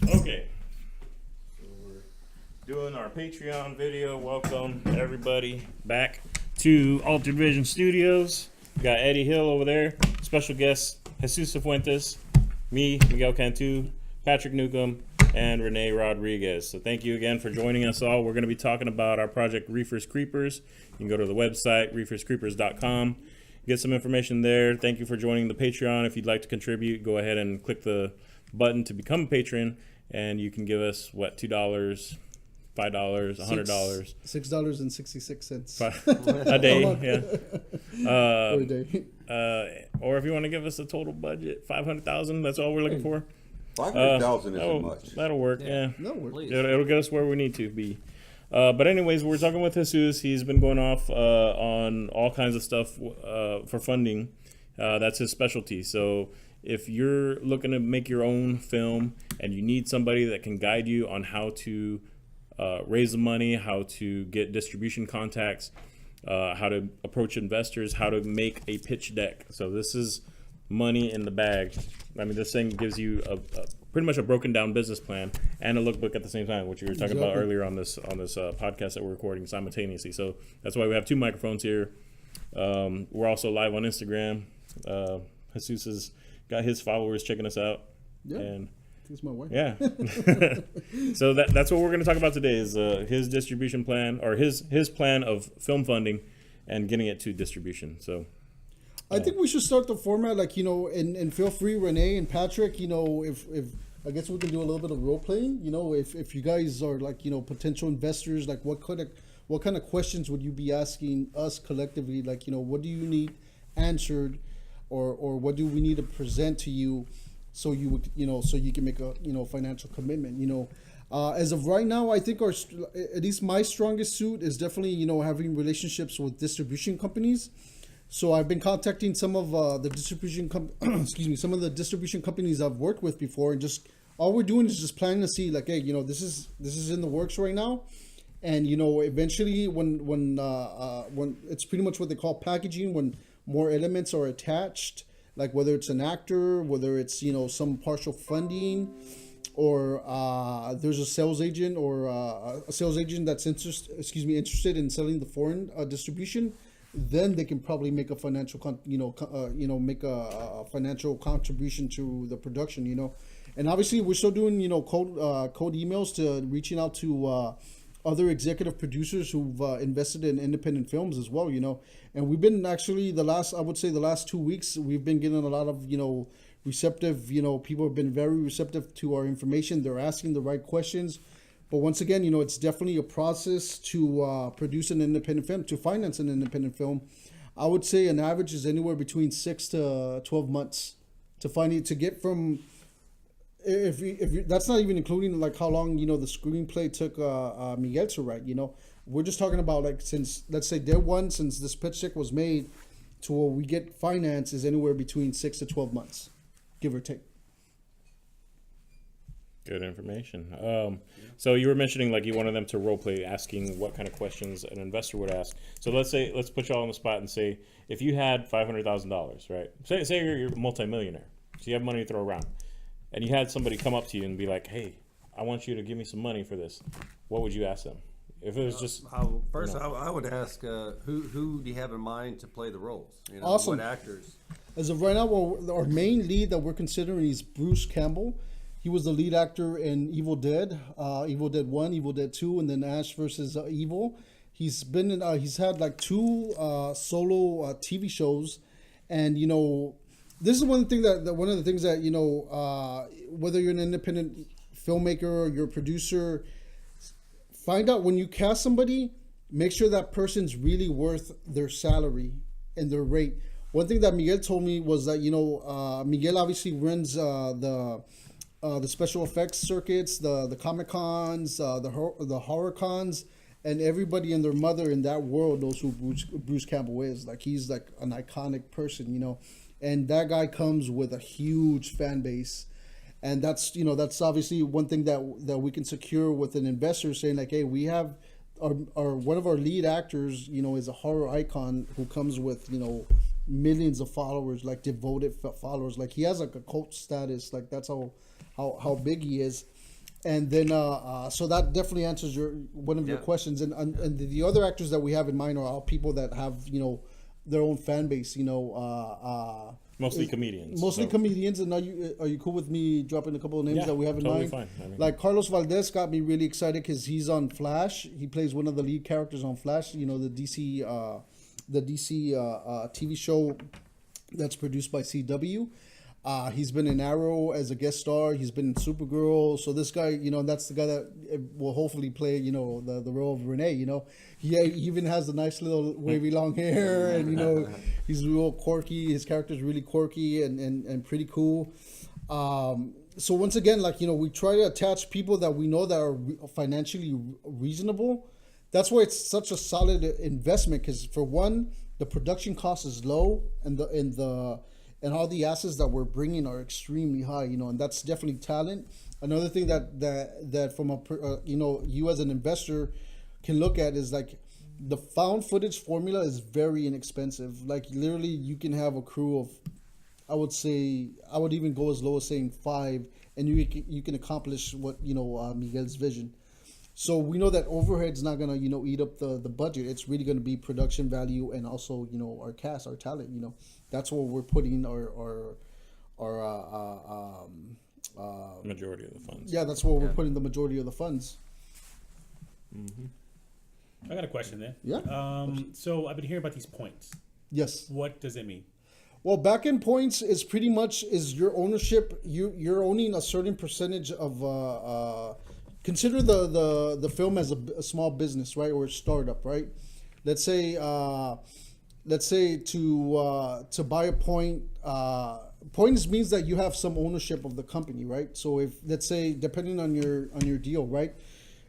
Okay. So we're doing our Patreon video. Welcome everybody back to Altered Vision Studios. We got Eddie Hill over there. Special guest Jesus Sifuentes, me, Miguel Cantu, Patrick Newcomb, and Renee Rodriguez. So thank you again for joining us all. We're going to be talking about our project Reefers Creepers. You can go to the website reeferscreepers.com. Get some information there. Thank you for joining the Patreon. If you'd like to contribute, go ahead and click the button to become a patron, and you can give us $2, $5, $100, $6.66 a day, yeah. per day. Or if you want to give us a total budget, $500,000. That's all we're looking for. 500,000 isn't much. That'll work. Yeah. It'll get us where we need to be. But anyways, we're talking with Jesus. He's been going off on all kinds of stuff for funding. That's his specialty. So if you're looking to make your own film and you need somebody that can guide you on how to raise the money, how to get distribution contacts, how to approach investors, how to make a pitch deck. So this is money in the bag. I mean, this thing gives you a pretty much a broken down business plan and a lookbook at the same time, which we were talking about earlier on this podcast that we're recording simultaneously. So that's why we have two microphones here. We're also live on Instagram. Jesus has got his followers checking us out. Yeah, and he's my wife. Yeah. So that's what we're going to talk about today is his distribution plan, or his plan of film funding and getting it to distribution. So I think we should start the format, like, and feel free, Renee and Patrick, if I guess we can do a little bit of role playing, if you guys are like, potential investors, like what kind of questions would you be asking us collectively? Like, what do you need answered, or what do we need to present to you so you would, so you can make a, financial commitment, as of right now, I think at least my strongest suit is definitely, having relationships with distribution companies. So I've been contacting some of the distribution some of the distribution companies I've worked with before, and just all we're doing is just planning to see, like, hey, this is in the works right now, and eventually when it's pretty much what they call packaging, when more elements are attached, like whether it's an actor, whether it's some partial funding, or there's a sales agent or a sales agent that's interested in selling the foreign distribution. Then they can probably make a financial, make a financial contribution to the production, And obviously, we're still doing, cold emails to reaching out to other executive producers who've invested in independent films as well, And we've been actually the last 2 weeks, we've been getting a lot of, receptive, people have been very receptive to our information. They're asking the right questions. But once again, it's definitely a process to produce an independent film, to finance an independent film. I would say an average is anywhere between 6 to 12 months to get from. If that's not even including like how long the screenplay took Miguel to write. We're just talking about like since, let's say, since this pitch deck was made to where we get finance is anywhere between 6 to 12 months, give or take. good information. So you were mentioning like you wanted them to role play, asking what kind of questions an investor would ask. So let's put you all on the spot and say, if you had $500,000, right? Say you're a multimillionaire, so you have money to throw around, and you had somebody come up to you and be like, "Hey, I want you to give me some money for this." What would you ask them? If it was just I would ask who do you have in mind to play the roles? Awesome. What actors? As of right now, our main lead that we're considering is Bruce Campbell. He was the lead actor in Evil Dead, Evil Dead 1, Evil Dead 2, and then Ash vs. Evil. He's been in, he's had like 2 solo TV shows, and this is one of the things that whether you're an independent filmmaker or you're a producer, find out when you cast somebody, make sure that person's really worth their salary and their rate. One thing that Miguel told me was that Miguel obviously runs the special effects circuits, the Comic Cons, the horror cons, and everybody and their mother in that world knows who Bruce Campbell is. Like, he's like an iconic person, and that guy comes with a huge fan base. And that's obviously one thing that we can secure with an investor, saying like, hey, we have our one of our lead actors, is a horror icon who comes with, millions of followers, like devoted followers. Like, he has like a cult status. Like, that's how big he is. And then, so that definitely answers one of your Yeah. questions. And the other actors that we have in mind are all people that have, their own fan base. Mostly comedians. Mostly So- comedians. And are you cool with me dropping a couple of names Yeah, that we have in totally mind? fine. I mean- Like Carlos Valdez got me really excited because he's on Flash. He plays one of the lead characters on Flash. The DC, TV show that's produced by CW. He's been in Arrow as a guest star. He's been in Supergirl. So this guy, that's the guy that will hopefully play, the role of Renee. He even has a nice little wavy long hair, and he's real quirky. His character's really quirky and pretty cool. So once again, we try to attach people that we know that are financially reasonable. That's why it's such a solid investment. Because for one, the production cost is low, and all the assets that we're bringing are extremely high, and that's definitely talent. Another thing that from you as an investor can look at is the found footage formula is very inexpensive. Literally, you can have a crew of, I would even go as low as saying 5, and you can accomplish what Miguel's vision. So we know that overhead's not gonna eat up the budget. It's really gonna be production value and also our cast, our talent. That's where we're putting our majority of the funds. yeah, that's where we're putting the majority of the funds. I got a question then. Yeah. So I've been hearing about these points. Yes. What does it mean? Well, back-end points is pretty much your ownership. You're owning a certain percentage of. Consider the film as a small business, right, or a startup, right? Let's say to buy a point. Points means that you have some ownership of the company, right? So if, let's say, depending on your deal, right,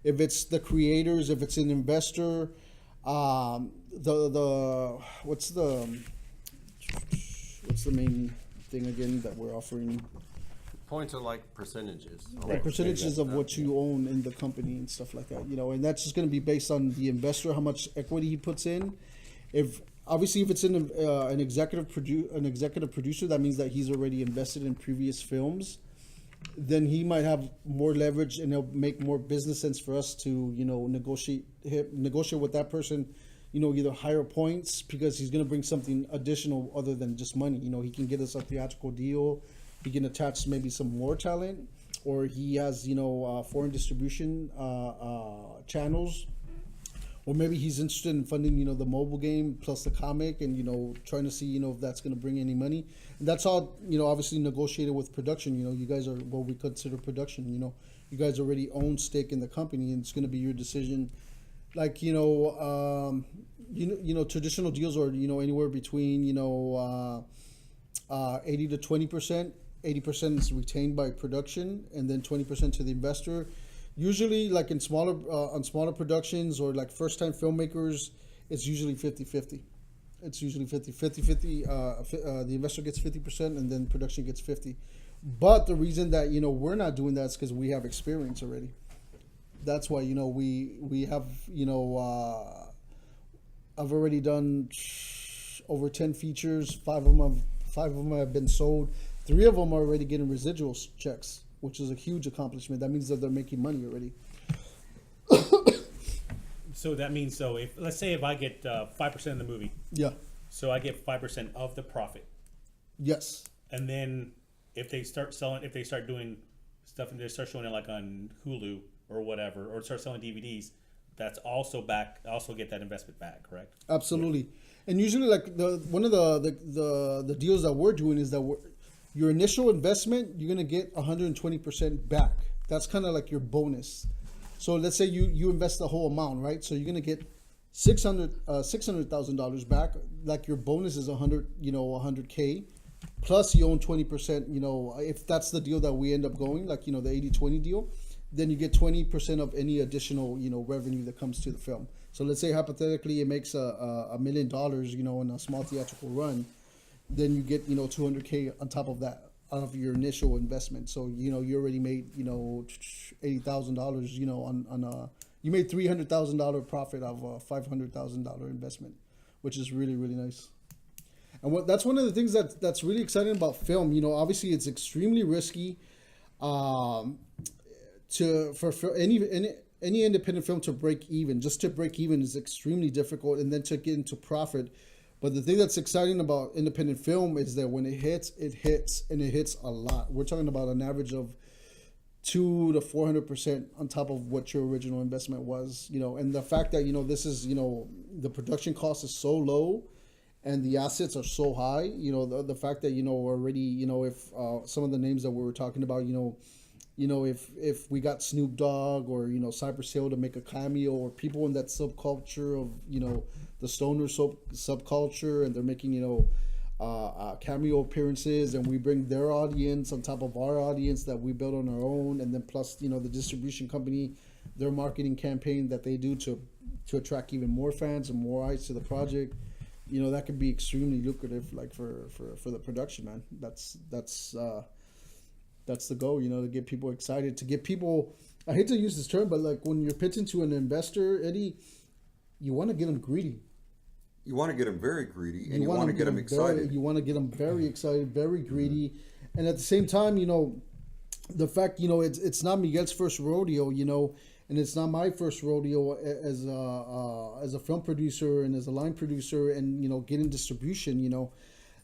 if it's the creators, if it's an investor, what's the main thing again that we're offering? Points are like percentages. The percentages of what you own in the company and stuff like that, and that's just going to be based on the investor, how much equity he puts in. If it's an executive producer, that means that he's already invested in previous films. Then he might have more leverage, and it'll make more business sense for us to negotiate with that person. Either higher points because he's going to bring something additional other than just money. He can get us a theatrical deal. He can attach maybe some more talent, or he has foreign distribution channels, or maybe he's interested in funding the mobile game plus the comic, and trying to see if that's going to bring any money. And that's all obviously negotiated with production. You guys are what we consider production. You guys already own stake in the company, and it's going to be your decision. Traditional deals are anywhere between 80 to 20%. 80% is retained by production, and then 20% to the investor. Usually, in smaller productions or first time filmmakers, it's usually 50-50. It's usually 50-50. The investor gets 50%, and then production gets 50%. But the reason that we're not doing that is because we have experience already. That's why we have I've already done over 10 features. Five of them have been sold. 3 of them are already getting residual checks, which is a huge accomplishment. That means that they're making money already. So that means, if let's say if I get 5% of the movie, Yeah. so I get 5% of the profit, Yes. and then if they start doing stuff and they start showing it on Hulu or whatever, or start selling DVDs, that's also get that investment back, correct? Absolutely. And usually, one of the deals that we're doing is that your initial investment, you're gonna get 120% back. That's kind of like your bonus. So let's say you invest the whole amount, right? So you're gonna get $600,000 back. Like your bonus is 100K, plus you own 20%. If that's the deal that we end up going, the 80-20 deal, then you get 20% of any additional revenue that comes to the film. So let's say hypothetically it makes $1 million, in a small theatrical run, then you get $200K on top of that, out of your initial investment. So you already made $80,000 on you made $300,000 profit out of a $500,000 investment, which is really, really nice. And that's one of the things that's really exciting about film. Obviously it's extremely risky. for any independent film to break even, just to break even is extremely difficult, and then to get into profit. But the thing that's exciting about independent film is that when it hits, and it hits a lot. We're talking about an average of 200 to 400% on top of what your original investment was, and the fact that, this is, the production cost is so low and the assets are so high, the fact that, already, if some of the names that we were talking about, if we got Snoop Dogg or, Cypress Hill to make a cameo, or people in that subculture of, the stoner subculture, and they're making, cameo appearances, and we bring their audience on top of our audience that we build on our own, and then plus, the distribution company, their marketing campaign that they do to attract even more fans and more eyes to the project, that could be extremely lucrative, like for the production, man. That's the goal, to get people excited, to get people, I hate to use this term, but like when you're pitching to an investor, Eddie, you want to get them greedy. You want to get them very greedy, and you want to get them excited. You want to get them very excited, very greedy, and at the same time, the fact, it's not Miguel's first rodeo, and it's not my first rodeo as a film producer and as a line producer, and getting distribution.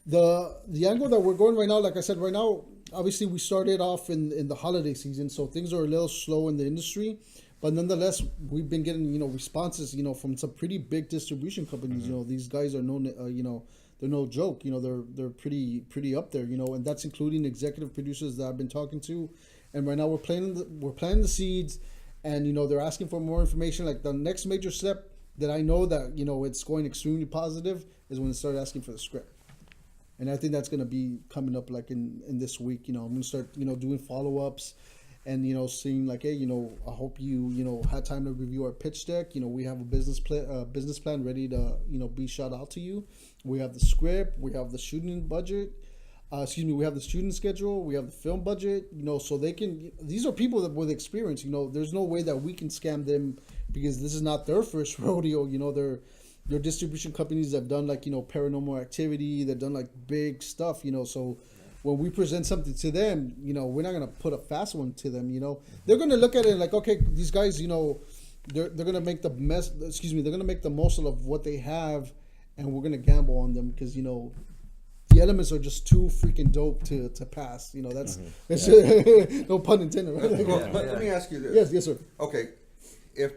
The angle that we're going right now, like I said, right now, obviously we started off in the holiday season, so things are a little slow in the industry. But nonetheless, we've been getting, responses, from some pretty big distribution companies. These guys are no, they're no joke. They're pretty up there. And that's including executive producers that I've been talking to. And right now we're planting the seeds, and they're asking for more information. Like the next major step that I know that it's going extremely positive is when they start asking for the script. And I think that's going to be coming up like in this week. I'm going to start doing follow-ups. And seeing like, hey, I hope you had time to review our pitch deck. We have a business plan ready to be shot out to you. We have the script, we have the shooting budget. We have the shooting schedule, we have the film budget. So they can. These are people that with experience. There's no way that we can scam them because this is not their first rodeo. They're distribution companies that have done like Paranormal Activity. They've done like big stuff. So. When we present something to them, we're not gonna put a fast one to them. They're gonna look at it like, okay, these guys, they're gonna make the they're gonna make the most of what they have, and we're gonna gamble on them because the elements are just too freaking dope to pass. That's no pun intended, right? Like, Let me ask you this. Yes, sir. Okay, if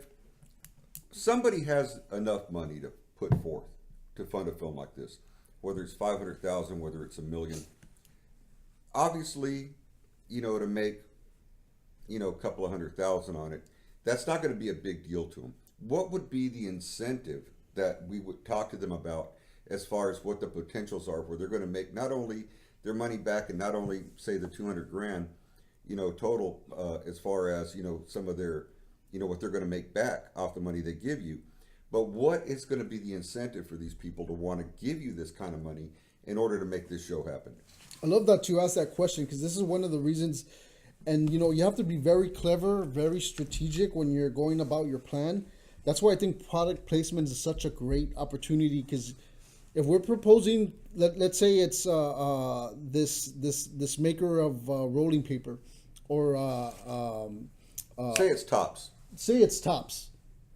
somebody has enough money to put forth to fund a film like this, whether it's 500,000, whether it's $1 million. Obviously, to make, a couple of 100,000 on it, that's not going to be a big deal to them. What would be the incentive that we would talk to them about as far as what the potentials are where they're going to make not only their money back and not only say the 200 grand, total, as far as, some of their, what they're going to make back off the money they give you, but what is going to be the incentive for these people to want to give you this kind of money in order to make this show happen? I love that you asked that question because this is one of the reasons, and you have to be very clever, very strategic when you're going about your plan. That's why I think product placement is such a great opportunity because if we're proposing, let's say it's this maker of rolling paper, or say it's Tops. Say it's Tops,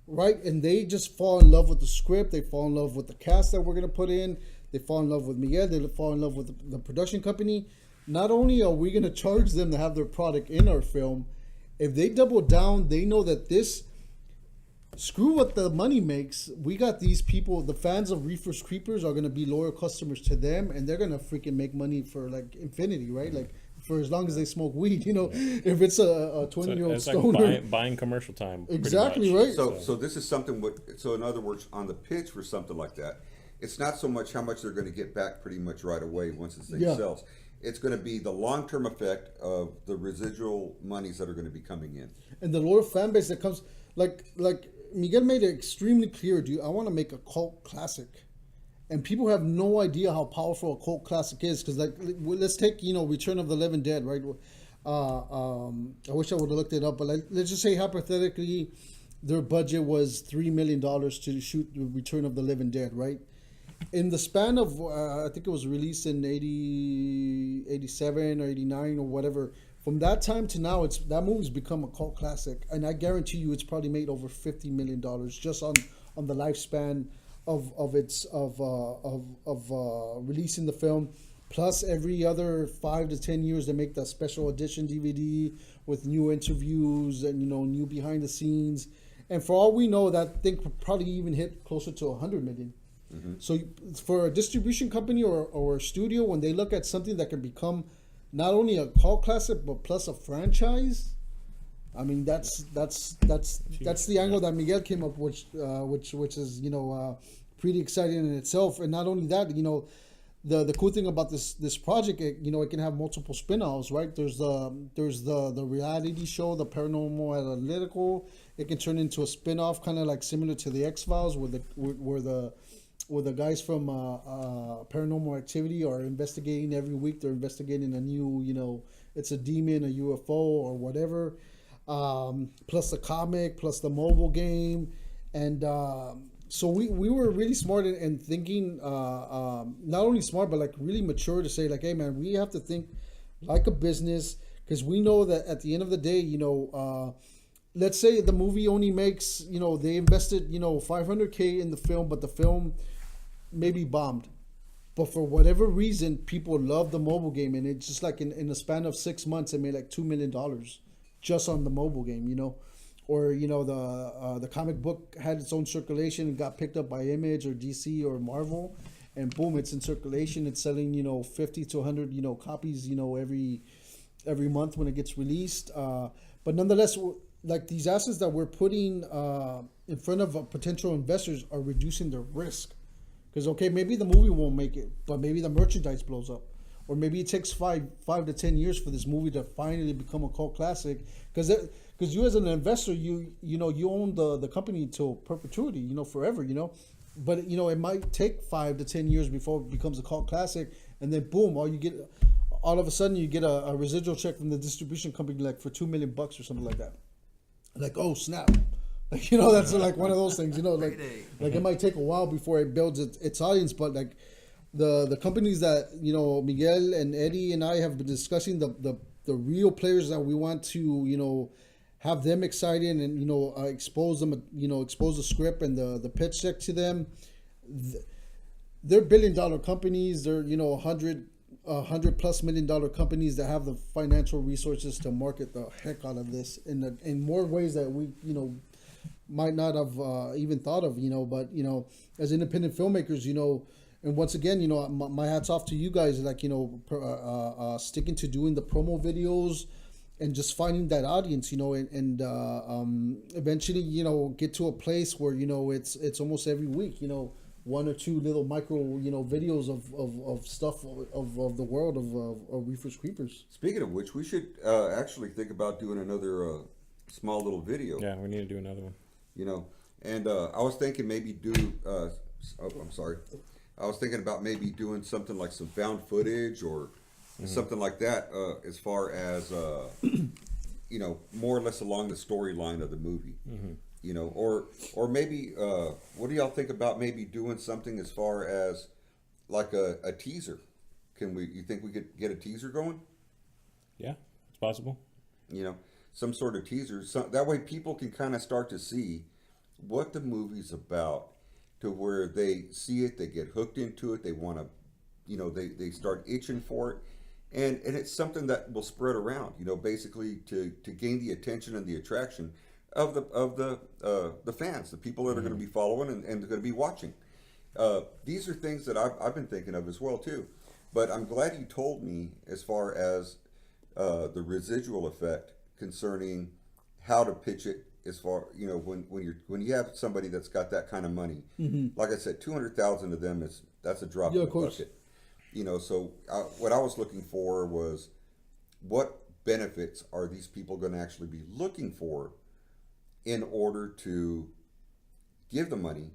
right? And they just fall in love with the script. They fall in love with the cast that we're gonna put in. They fall in love with Miguel. They fall in love with the production company. Not only are we going to charge them to have their product in our film, if they double down, they know that screw what the money makes. We got these people, the fans of Reefers Creepers are going to be loyal customers to them, and they're going to freaking make money for like infinity, right? Like for as long as they smoke weed, if it's a 20-year-old stoner. Like buying commercial time. Exactly, right? So this is something, so in other words, on the pitch for something like that, it's not so much how much they're going to get back pretty much right away once this thing sells. It's going to be the long-term effect of the residual monies that are going to be coming in. And the loyal fan base that comes, like Miguel made it extremely clear, dude, I want to make a cult classic. And people have no idea how powerful a cult classic is. Because, let's take, Return of the Living Dead, right? I wish I would have looked it up. But let's just say, hypothetically, their budget was $3 million to shoot Return of the Living Dead, right? In the span of, I think it was released in 87 or 89 or whatever, from that time to now, that movie's become a cult classic, and I guarantee you, it's probably made over $50 million just on the lifespan of releasing the film. Plus, every other 5 to 10 years, they make that special edition DVD with new interviews and new behind the scenes. And for all we know, that thing could probably even hit closer to 100 million. Mm-hmm. So, for a distribution company or a studio, when they look at something that can become not only a cult classic but plus a franchise, I mean that's the angle that Miguel came up with, which is pretty exciting in itself. And not only that, the cool thing about this project, it can have multiple spin-offs, right? There's the reality show, the Paranormal Analytical. It can turn into a spin-off, kind of like similar to the X-Files, where the guys from Paranormal Activity are investigating every week. They're investigating a new, it's a demon, a UFO, or whatever. Plus the comic, plus the mobile game, and so we were really smart in thinking, not only smart but like really mature to say like, hey man, we have to think like a business, because we know that at the end of the day, let's say the movie only makes, they invested $500K in the film, but the film maybe bombed. But for whatever reason, people love the mobile game, and it's just like in the span of 6 months, it made like $2 million just on the mobile game, Or the comic book had its own circulation and got picked up by Image or DC or Marvel, and boom, it's in circulation. It's selling 50 to 100 copies every month when it gets released. But nonetheless, like these assets that we're putting in front of potential investors are reducing their risk. Because okay, maybe the movie won't make it, but maybe the merchandise blows up, or maybe it takes five to 10 years for this movie to finally become a cult classic. Because you as an investor, you own the company till perpetuity, forever, But it might take 5 to 10 years before it becomes a cult classic, and then boom, all of a sudden you get a residual check from the distribution company like for $2 million or something like that. Like, oh snap. Like, that's like one of those things, like it might take a while before it builds its audience, but like the companies that, Miguel and Eddie and I have been discussing, the real players that we want to, have them excited and, expose them, expose the script and the pitch deck to them. They're $1 billion companies. They're, $100+ million companies that have the financial resources to market the heck out of this in more ways that we, might not have even thought of, but, as independent filmmakers, and once again, my hat's off to you guys, like, sticking to doing the promo videos and just finding that audience, and eventually, get to a place where, it's almost every week, 1 or 2 little micro, videos of stuff of the world of Reefers Creepers. Speaking of which, we should actually think about doing another small little video. Yeah, we need to do another one. And I was thinking maybe I was thinking about maybe doing something like some found footage or something like that, as far as more or less along the storyline of the movie. Or maybe what do y'all think about maybe doing something as far as like a teaser? You think we could get a teaser going? Yeah, it's possible. Some sort of teaser. That way people can kind of start to see what the movie's about, to where they see it, they get hooked into it, they want to, they start itching for it. And it's something that will spread around, basically to gain the attention and the attraction of the fans, the people that are going to be following and going to be watching. These are things that I've been thinking of as well too. But I'm glad you told me as far as the residual effect concerning how to pitch it. As far when you have somebody that's got that kind of money, like I said, 200,000 to them that's a drop in the bucket. So what I was looking for was, what benefits are these people going to actually be looking for in order to give the money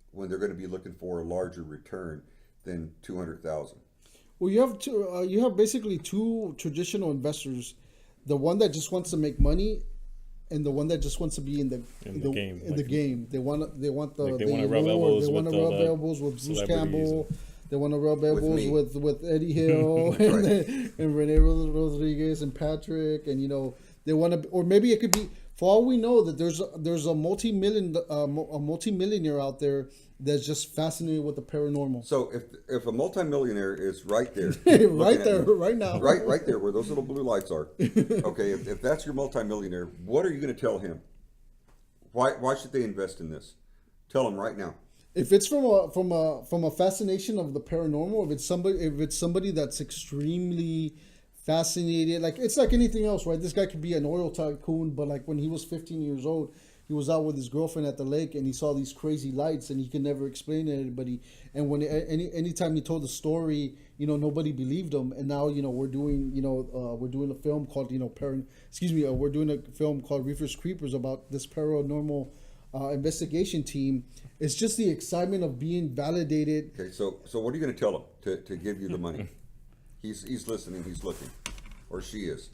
when they're going to be looking for a larger return than 200,000. Well, you have basically 2 traditional investors: the one that just wants to make money, and the one that just wants to be in the game. In the game, they want to rub elbows with Bruce Campbell. They want to rub elbows me. with Eddie Hill and Rene Rodriguez and Patrick, and they want to, or maybe it could be, for all we know, that there's a multi-millionaire out there that's just fascinated with the paranormal. So if a multimillionaire is right there, Right there, right now, right there where those little blue lights are, okay, if that's your multimillionaire, what are you going to tell him? Why should they invest in this? Tell him right now. If it's from a fascination of the paranormal, if it's somebody that's extremely fascinated, like it's like anything else, right? This guy could be an oil tycoon, but like when he was 15 years old, he was out with his girlfriend at the lake and he saw these crazy lights and he could never explain it to anybody. And when anytime he told the story, nobody believed him. And now we're doing a film called we're doing a film called Reefers Creepers about this paranormal investigation team. It's just the excitement of being validated. Okay, so what are you going to tell him to give you the money? He's listening. He's looking, or she is,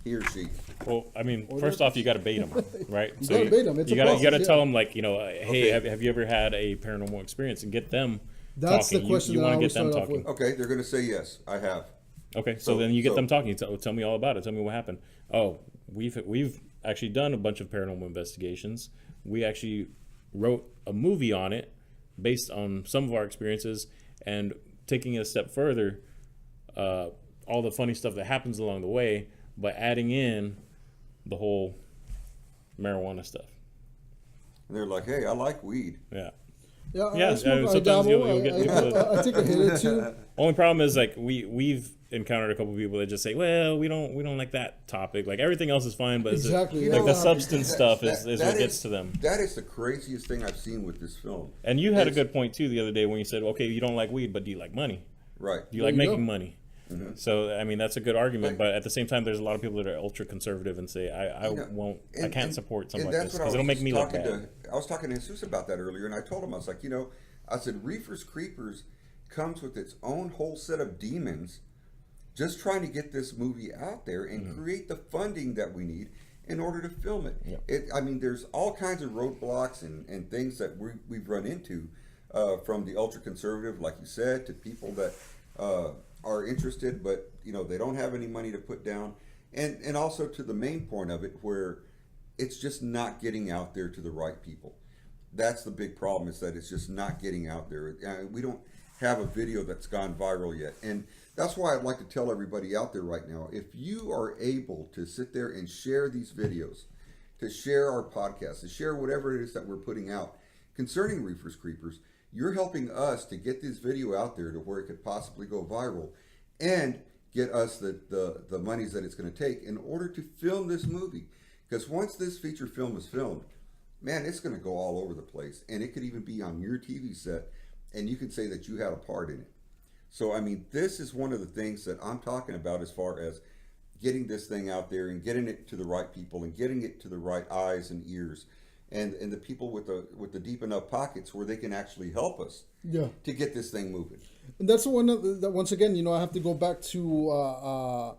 he or she. Well, I mean, first off, you got to bait them, right? You gotta bait 'em. It's you a got to process, tell yeah. them, like, hey, have you ever had a paranormal experience, and get them That's talking. the question You that I want to always get them start off talking. with. Okay, they're going to say yes. I have. Okay, so then you get them talking. Tell me all about it. Tell me what happened. Oh, we've actually done a bunch of paranormal investigations. We actually wrote a movie on it based on some of our experiences, and taking it a step further, all the funny stuff that happens along the way, but adding in the whole marijuana stuff. And they're like, hey, I like weed. Yeah. Yeah, Yeah, I smoke, I sometimes dabble, you'll get people that- I take a hit or two. Only problem is, like, we've encountered a couple people that just say, well, we don't like that topic. Like, everything else is fine, but Exactly. like the Yeah. substance stuff is That what gets to them. That is the craziest thing I've seen with this film. And you had a It's- good point too the other day when you said, okay, you don't like weed, but do you like money? Right. Do you like There you making go. money? So I mean, that's a good argument, but at the same time, there's a lot of people that are ultra conservative and say, I can't support something like this because it'll make me look bad. I was talking to Jesus about that earlier, and I told him, I was like, I said, Reefers Creepers comes with its own whole set of demons, just trying to get this movie out there and create the funding that we need in order to film it. Yeah. I mean, there's all kinds of roadblocks and things that we've run into, from the ultra conservative, like you said, to people that are interested, but they don't have any money to put down, and also to the main point of it, where it's just not getting out there to the right people. That's the big problem, is that it's just not getting out there. We don't have a video that's gone viral yet, and that's why I'd like to tell everybody out there right now, if you are able to sit there and share these videos, to share our podcast, to share whatever it is that we're putting out concerning Reefers Creepers, you're helping us to get this video out there to where it could possibly go viral and get us the monies that it's going to take in order to film this movie. Because once this feature film is filmed, man, it's going to go all over the place, and it could even be on your TV set, and you could say that you had a part in it. So, I mean, this is one of the things that I'm talking about as far as getting this thing out there and getting it to the right people and getting it to the right eyes and ears, and the people with the deep enough pockets where they can actually help us to get this thing moving. And that's one of that. Once again, I have to go back to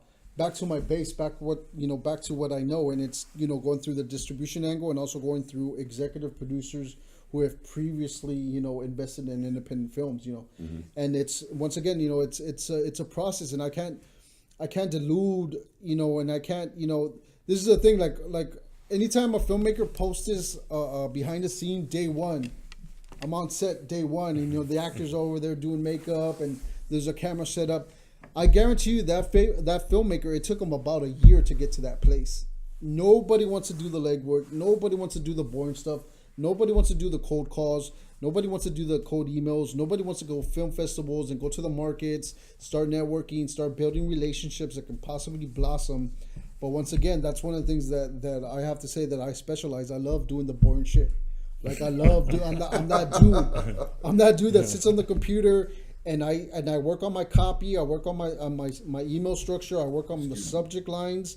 my base, back to what I know, and it's going through the distribution angle and also going through executive producers who have previously invested in independent films, and it's once again it's a process, and I can't delude, and I can't this is the thing, like anytime a filmmaker posts this behind the scene day one, I'm on set day one, and the actors are over there doing makeup and there's a camera set up. I guarantee you that filmmaker, it took them about a year to get to that place. Nobody wants to do the legwork. Nobody wants to do the boring stuff. Nobody wants to do the cold calls. Nobody wants to do the cold emails. Nobody wants to go film festivals and go to the markets, start networking, start building relationships that can possibly blossom. But once again, that's one of the things that I have to say that I specialize. I love doing the boring shit. Like I'm that dude that sits on the computer and I work on my copy. I work on my email structure. I work on the subject lines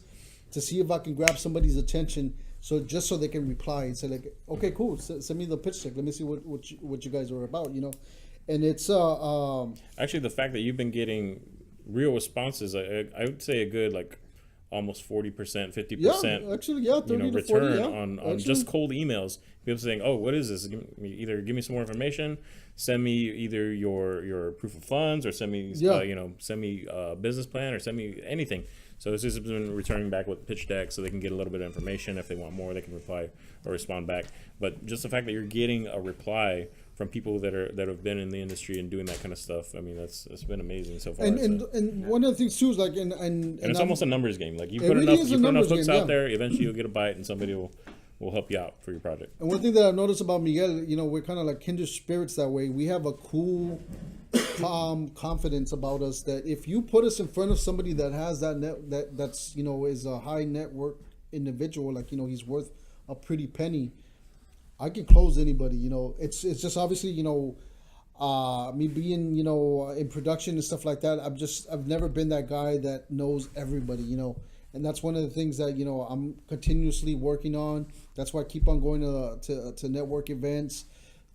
to see if I can grab somebody's attention. So just so they can reply and say like, okay, cool, send me the pitch deck. Let me see what you guys are about, And it's actually the fact that you've been getting real responses. I would say a good almost 40%, 50%. Yeah, actually, yeah, 30 to 40, return yeah. on Actually. just cold emails. People saying, "Oh, what is this? Either give me some more information, send me either your proof of funds, or send me Yeah. send me a business plan, or send me anything." So it's just been returning back with pitch deck, so they can get a little bit of information. If they want more, they can reply or respond back. But just the fact that you're getting a reply from people that have been in the industry and doing that kind of stuff, I mean, it's been amazing so far. And one of the things too is like And it's almost a numbers game. Like you It put really enough is a you put enough numbers hooks game, out yeah. there, eventually you'll get a bite, and somebody will help you out for your project. And one thing that I've noticed about Miguel, we're kind of like kindred spirits that way. We have a cool, calm confidence about us that if you put us in front of somebody that has that's is a high network individual, like he's worth a pretty penny, I can close anybody. It's just obviously me being in production and stuff like that. I've never been that guy that knows everybody. And that's one of the things that I'm continuously working on. That's why I keep on going to network events,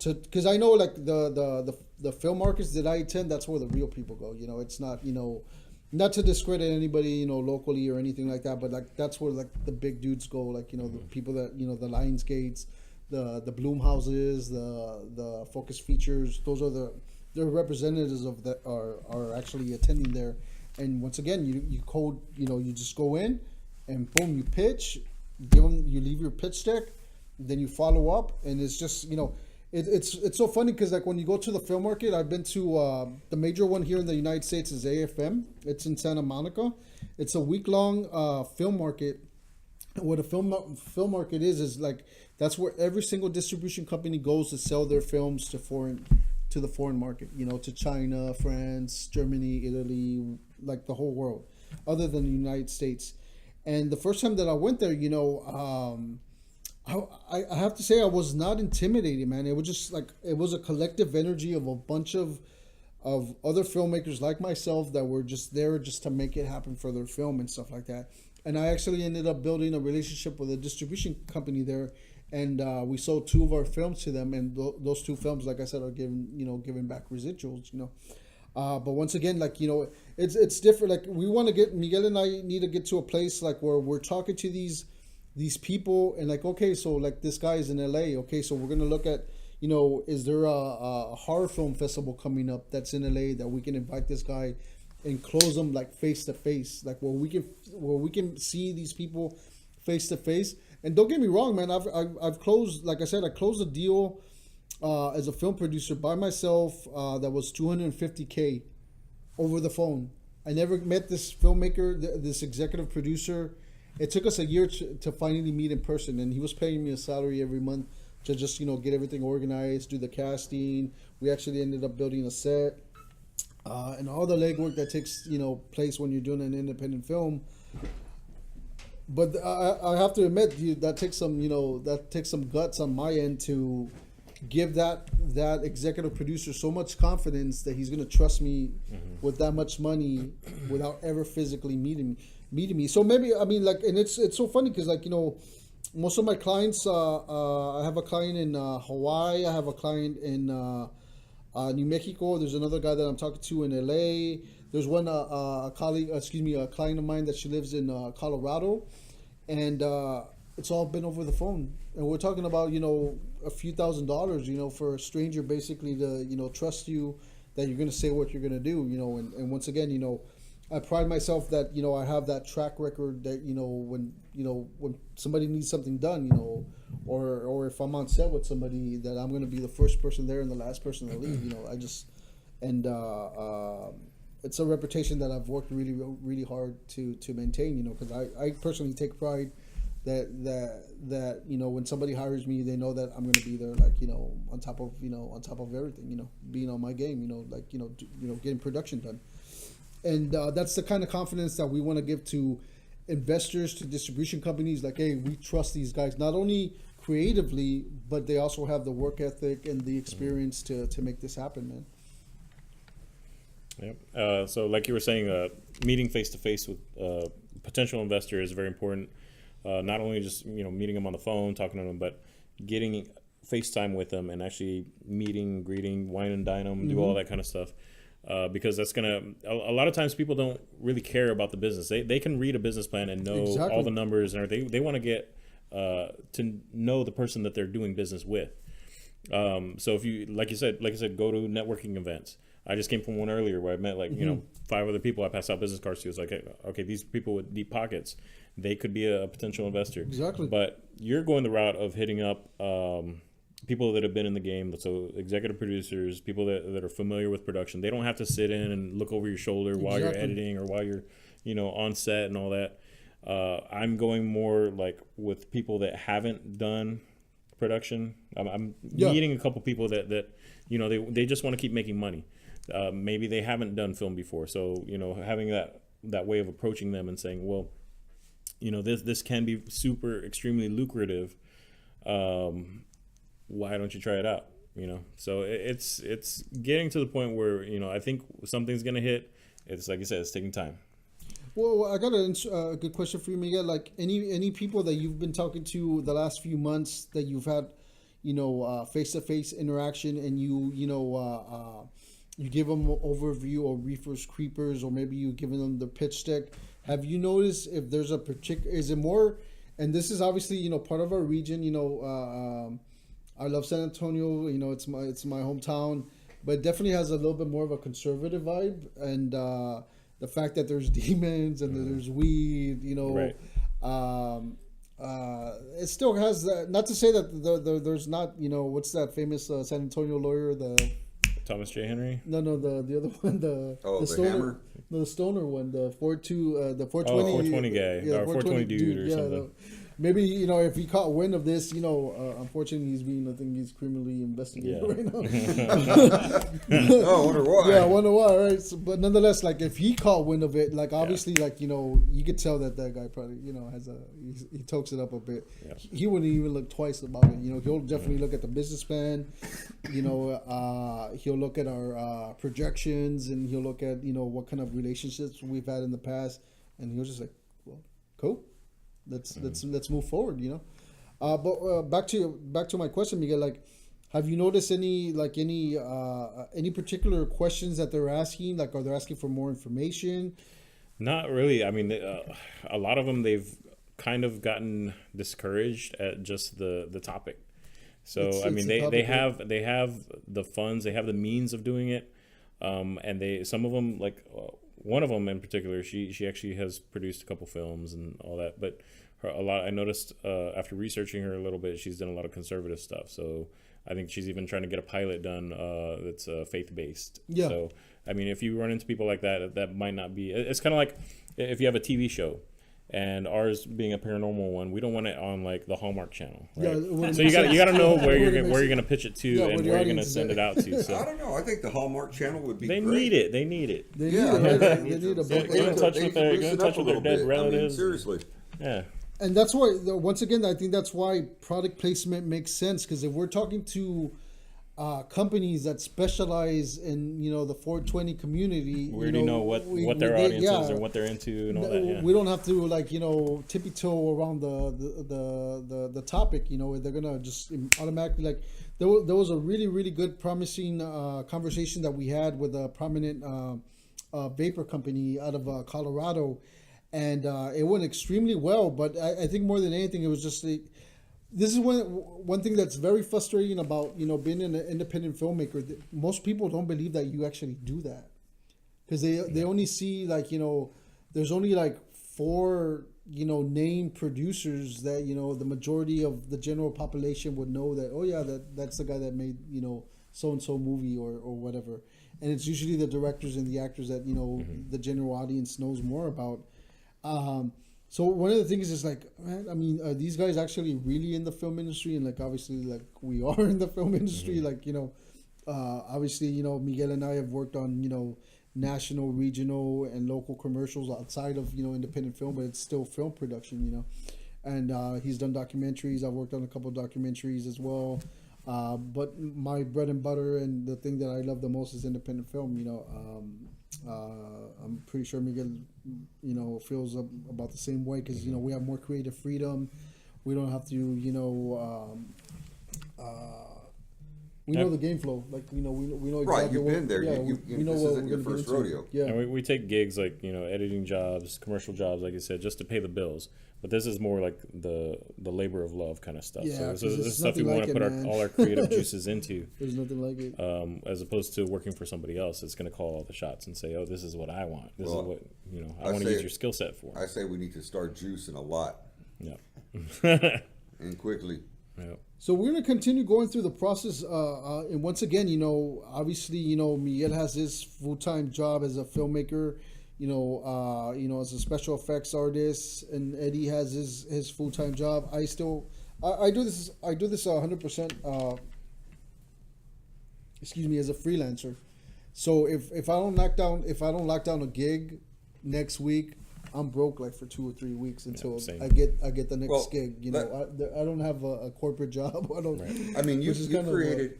because I know like the film markets that I attend, that's where the real people go. It's not not to discredit anybody locally or anything like that, but like that's where like the big dudes go. Like the people that the Lionsgates, the Bloomhouses, the Focus Features. Those are the representatives of that are actually attending there. And once again, you code, you just go in and boom, you pitch, you leave your pitch deck, then you follow up, and it's just, it's so funny because like when you go to the film market, I've been to the major one here in the United States is AFM. It's in Santa Monica. It's a week-long film market. What a film market is like that's where every single distribution company goes to sell their films to the foreign market, to China, France, Germany, Italy, like the whole world, other than the United States. And the first time that I went there, I have to say I was not intimidated, man. It was just like it was a collective energy of a bunch of other filmmakers like myself that were just there just to make it happen for their film and stuff like that. And I actually ended up building a relationship with a distribution company there, and we sold 2 of our films to them, and those 2 films, like I said, are giving back residuals, But once again, like it's different. Like we want to get Miguel and I need to get to a place like where we're talking to these people and like, okay, so like this guy is in LA. Okay, so we're gonna look at is there a horror film festival coming up that's in LA that we can invite this guy and close them like face to face, like where we can see these people face to face. And don't get me wrong, man. I've closed, like I said, I closed a deal as a film producer by myself that was $250K over the phone. I never met this filmmaker, this executive producer. It took us a year to finally meet in person, and he was paying me a salary every month to just get everything organized, do the casting. We actually ended up building a set. And all the legwork that takes place when you're doing an independent film. But I have to admit, that takes some guts on my end to give that executive producer so much confidence that he's going to trust me with that much money without ever physically meeting me. So maybe and it's so funny because most of my clients, I have a client in Hawaii, I have a client in New Mexico. There's another guy that I'm talking to in LA. There's one a client of mine that she lives in Colorado, and it's all been over the phone. And we're talking about a few $1,000s, for a stranger basically to trust you that you're gonna say what you're gonna do, and once again, I pride myself that I have that track record that when somebody needs something done, or if I'm on set with somebody, that I'm gonna be the first person there and the last person to leave. It's a reputation that I've worked really, really hard to maintain. Because I personally take pride that when somebody hires me, they know that I'm gonna be there, like on top of everything, being on my game, getting production done. And that's the kind of confidence that we want to give to investors, to distribution companies. Like, hey, we trust these guys, not only creatively, but they also have the work ethic and the experience to make this happen, man. Yep. So like you were saying, meeting face-to-face with potential investor is very important. Not only just, meeting them on the phone, talking to them, but getting FaceTime with them and actually meeting, greeting, wine and dine them, do all that kind of stuff. because that's gonna. A lot of times people don't really care about the business. They can read a business plan and know Exactly. all the numbers and everything. They want to get to know the person that they're doing business with. So if you, like I said, go to networking events. I just came from one earlier where I met 5 other people I passed out business cards to. It's like, okay, these people with deep pockets, they could be a potential investor. Exactly. But you're going the route of hitting up people that have been in the game. So executive producers, people that are familiar with production. They don't have to sit in and look over your shoulder while you're editing or while you're, on set and all that. I'm going more like with people that haven't done production. I'm meeting a couple people that they just want to keep making money. Maybe they haven't done film before, so having that way of approaching them and saying, well, this can be super extremely lucrative. Why don't you try it out? So it's getting to the point where I think something's gonna hit. It's like I said, it's taking time. Well, I got a good question for you, Miguel. Like any people that you've been talking to the last few months that you've had, face-to-face interaction, and you give them an overview of Reefers, Creepers, or maybe you giving them the pitch deck. Have you noticed if there's a particular? Is it more? And this is obviously part of our region. I love San Antonio. It's my hometown, but it definitely has a little bit more of a conservative vibe, and the fact that there's demons and that there's weed, Right. It still has that. Not to say that there's not, what's that famous San Antonio lawyer, the Thomas J. Henry. no the other one, the stoner, Hammer? no, the stoner one, the 420 420 guy, or 420 dude or something. Maybe if he caught wind of this, unfortunately I think he's criminally investigated right now. Oh, I wonder why. Yeah, I wonder why, right? So, but nonetheless, like if he caught wind of it, like obviously, you could tell that guy probably has he tokes it up a bit. Yeah. He wouldn't even look twice about it. He'll definitely look at the business plan. He'll look at our projections, and he'll look at what kind of relationships we've had in the past, and he'll just like, well, cool. Let's move forward, But back to my question, Miguel. Like, have you noticed any particular questions that they're asking? Like, are they asking for more information? Not really. I mean, a lot of them, they've kind of gotten discouraged at just the topic. So they have the funds, they have the means of doing it, and some of them one of them in particular, she actually has produced a couple films and all that. But I noticed after researching her a little bit, she's done a lot of conservative stuff. So I think she's even trying to get a pilot done that's faith based. Yeah. So if you run into people like that, that might not be. It's kind of like if you have a TV show. And ours being a paranormal one, we don't want it on the Hallmark Channel, right? Yeah, so you got to know where you're gonna pitch it to and where you're gonna send it out to. I So don't know. I think the Hallmark Channel would be they great. need it. They need it. They Yeah, need it, right? They need a book. Get in touch with their boost it up a little dead bit. relatives. Seriously. Yeah. And that's why, once again, I think that's why product placement makes sense. Because if we're talking to companies that specialize in the 420 community, We already know what their audience is or what they're into and all that. Yeah. We don't have to tippy toe around the topic. They're gonna just automatically there was a really good promising conversation that we had with a prominent vapor company out of Colorado, and it went extremely well. But I think more than anything, it was just this is one thing that's very frustrating about being an independent filmmaker. Most people don't believe that you actually do that, because they only see there's only 4 named producers that the majority of the general population would know that that's the guy that made so and so movie or whatever, and it's usually the directors and the actors that the general audience knows more about. So one of the things is man, are these guys actually really in the film industry? And obviously we are in the film industry. Obviously Miguel and I have worked on national, regional, and local commercials outside of independent film, but it's still film production. And he's done documentaries. I've worked on a couple of documentaries as well. But my bread and butter and the thing that I love the most is independent film. I'm pretty sure Miguel, feels about the same way, because we have more creative freedom. We don't have to, We know the game flow. Like we know exactly. Right, you've what, been there. Yeah, We know this isn't your first rodeo. Yeah. And we take gigs like, editing jobs, commercial jobs, like you said, just to pay the bills. But this is more like the labor of love kind of stuff. Yeah, so 'cause this there's is stuff we nothing want to like put it, man. all our creative juices into, There's nothing like it. as opposed to working for somebody else. It's going to call all the shots and say, oh, this is what I want. This Well, is what I I want to say- use your skill set for. I say we need to start juicing a lot Yeah. and quickly. Yeah. So we're gonna continue going through the process, and once again, obviously, Miguel has his full-time job as a filmmaker, as a special effects artist, and Eddie has his full-time job. I do this 100%. As a freelancer. So if I don't lock down a gig next week, I'm broke like for 2 or 3 weeks until same. I get the next Well, gig. I don't have a corporate job. I don't. I mean, you which is kind of, created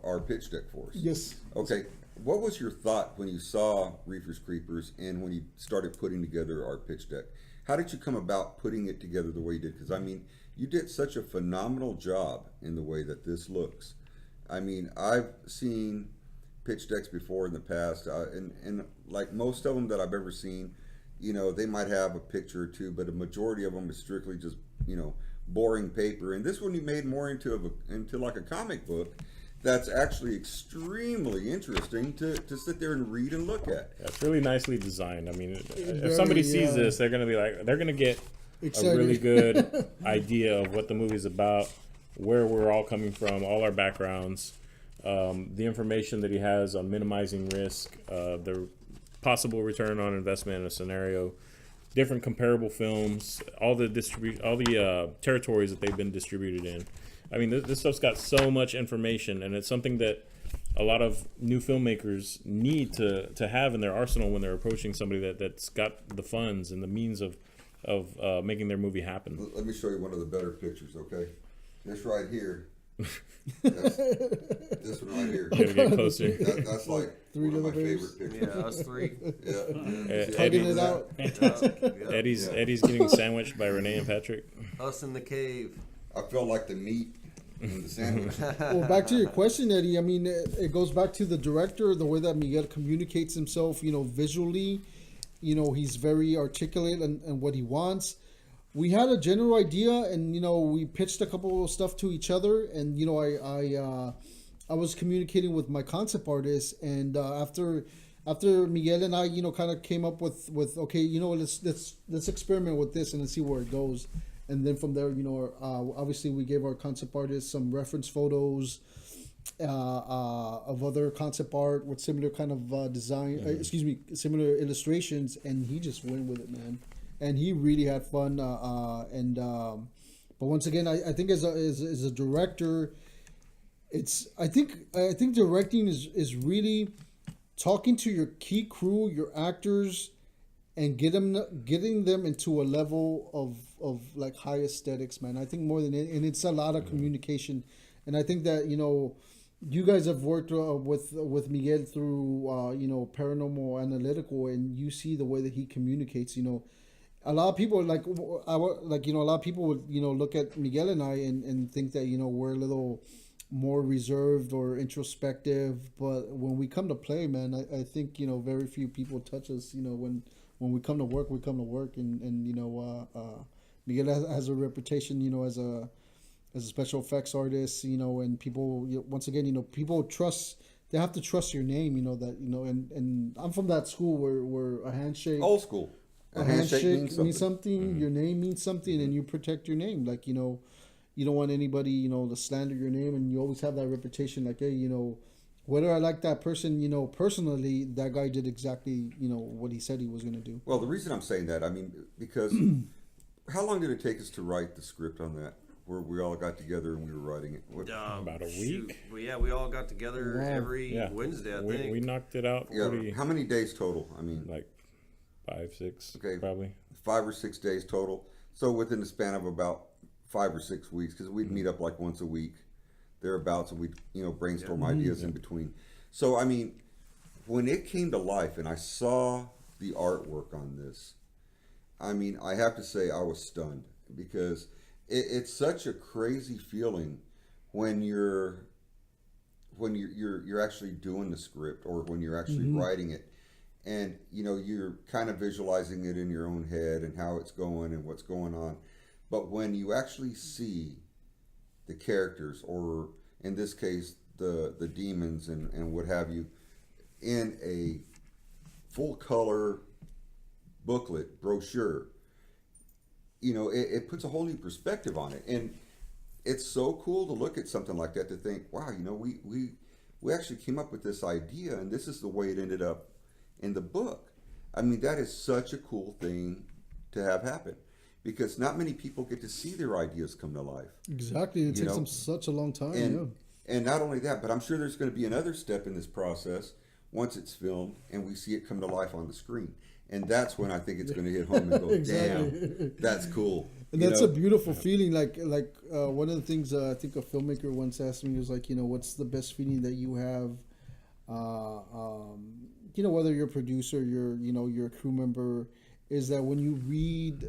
our pitch deck for us. Yes. Okay. What was your thought when you saw Reefers Creepers and when you started putting together our pitch deck? How did you come about putting it together the way you did? Because I mean, you did such a phenomenal job in the way that this looks. I mean, I've seen pitch decks before in the past, and like most of them that I've ever seen, they might have a picture or two, but a majority of them is strictly just, boring paper. And this one you made more into like a comic book that's actually extremely interesting to sit there and read and look at. Yeah, it's really nicely designed. I mean, Very, if somebody sees yeah. this, they're gonna get Excited. a really good idea of what the movie's about, where we're all coming from, all our backgrounds, the information that he has on minimizing risk, the possible return on investment in a scenario, different comparable films, all the territories that they've been distributed in. I mean, this stuff's got so much information, and it's something that a lot of new filmmakers need to have in their arsenal when they're approaching somebody that's got the funds and the means of making their movie happen. Let me show you one of the better pictures, okay? This right here. This one right here. You gotta get closer. That's like Three one of my little favorite Yeah, pictures. us three. Yeah. Tugging See it that? out. Eddie's getting sandwiched by Renee and Patrick. Us in the cave. I felt like the meat in the sandwich. Well, back to your question, Eddie. I mean, it goes back to the director, the way that Miguel communicates himself. Visually, he's very articulate and what he wants. We had a general idea, and we pitched a couple of stuff to each other, and I was communicating with my concept artist, and after Miguel and I kind of came up with okay, let's experiment with this and let's see where it goes, and then from there obviously we gave our concept artist some reference photos of other concept art with similar kind of design, similar illustrations, and he just went with it, man. And he really had fun. But once again, I think as a director, I think directing is really talking to your key crew, your actors, and getting them into a level of like high aesthetics, man. I think more than it, and it's a lot of communication, and I think that you guys have worked with Miguel through Paranormal Analytical, and you see the way that he communicates. A lot of people a lot of people would look at Miguel and I and think that we're a little more reserved or introspective, but when we come to play, man, I think very few people touch us. When we come to work, and Miguel has a reputation as a special effects artist, and people once again people trust. They have to trust your name, and I'm from that school where a handshake, Old school. a handshake means something. Your name means something, and you protect your name. Like you don't want anybody to slander your name, and you always have that reputation. Like, hey, whether I like that person, personally, that guy did exactly what he said he was going to do. Well, the reason I'm saying that, I mean, because how long did it take us to write the script on that? Where we all got together and we were writing it. About a week? Shoot. Well, yeah, we all got together Wow. every Yeah. Wednesday, I We think. knocked it out Yeah. pretty, How many days total? I mean, like 5, 6, Okay. probably. 5 or 6 days total. So within the span of about 5 or 6 weeks, because we'd meet up like once a week, thereabouts, and we'd brainstorm ideas in between. So I mean, when it came to life and I saw the artwork on this, I mean, I have to say I was stunned, because it's such a crazy feeling when you're when you're actually doing the script, or when you're actually writing it, and you're kind of visualizing it in your own head and how it's going and what's going on. But when you actually see the characters, or in this case the demons and what have you, in a full color booklet, brochure, it puts a whole new perspective on it. And it's so cool to look at something like that, to think, wow, we actually came up with this idea, and this is the way it ended up in the book. I mean, that is such a cool thing to have happen, because not many people get to see their ideas come to life. Exactly. It takes them such a long time. And not only that, but I'm sure there's going to be another step in this process once it's filmed and we see it come to life on the screen. And that's when I think it's going to hit home and go, Exactly. damn, that's cool. And that's a beautiful feeling. Like one of the things I think a filmmaker once asked me was like, what's the best feeling that you have? Whether you're a producer, you're a crew member, is that when you read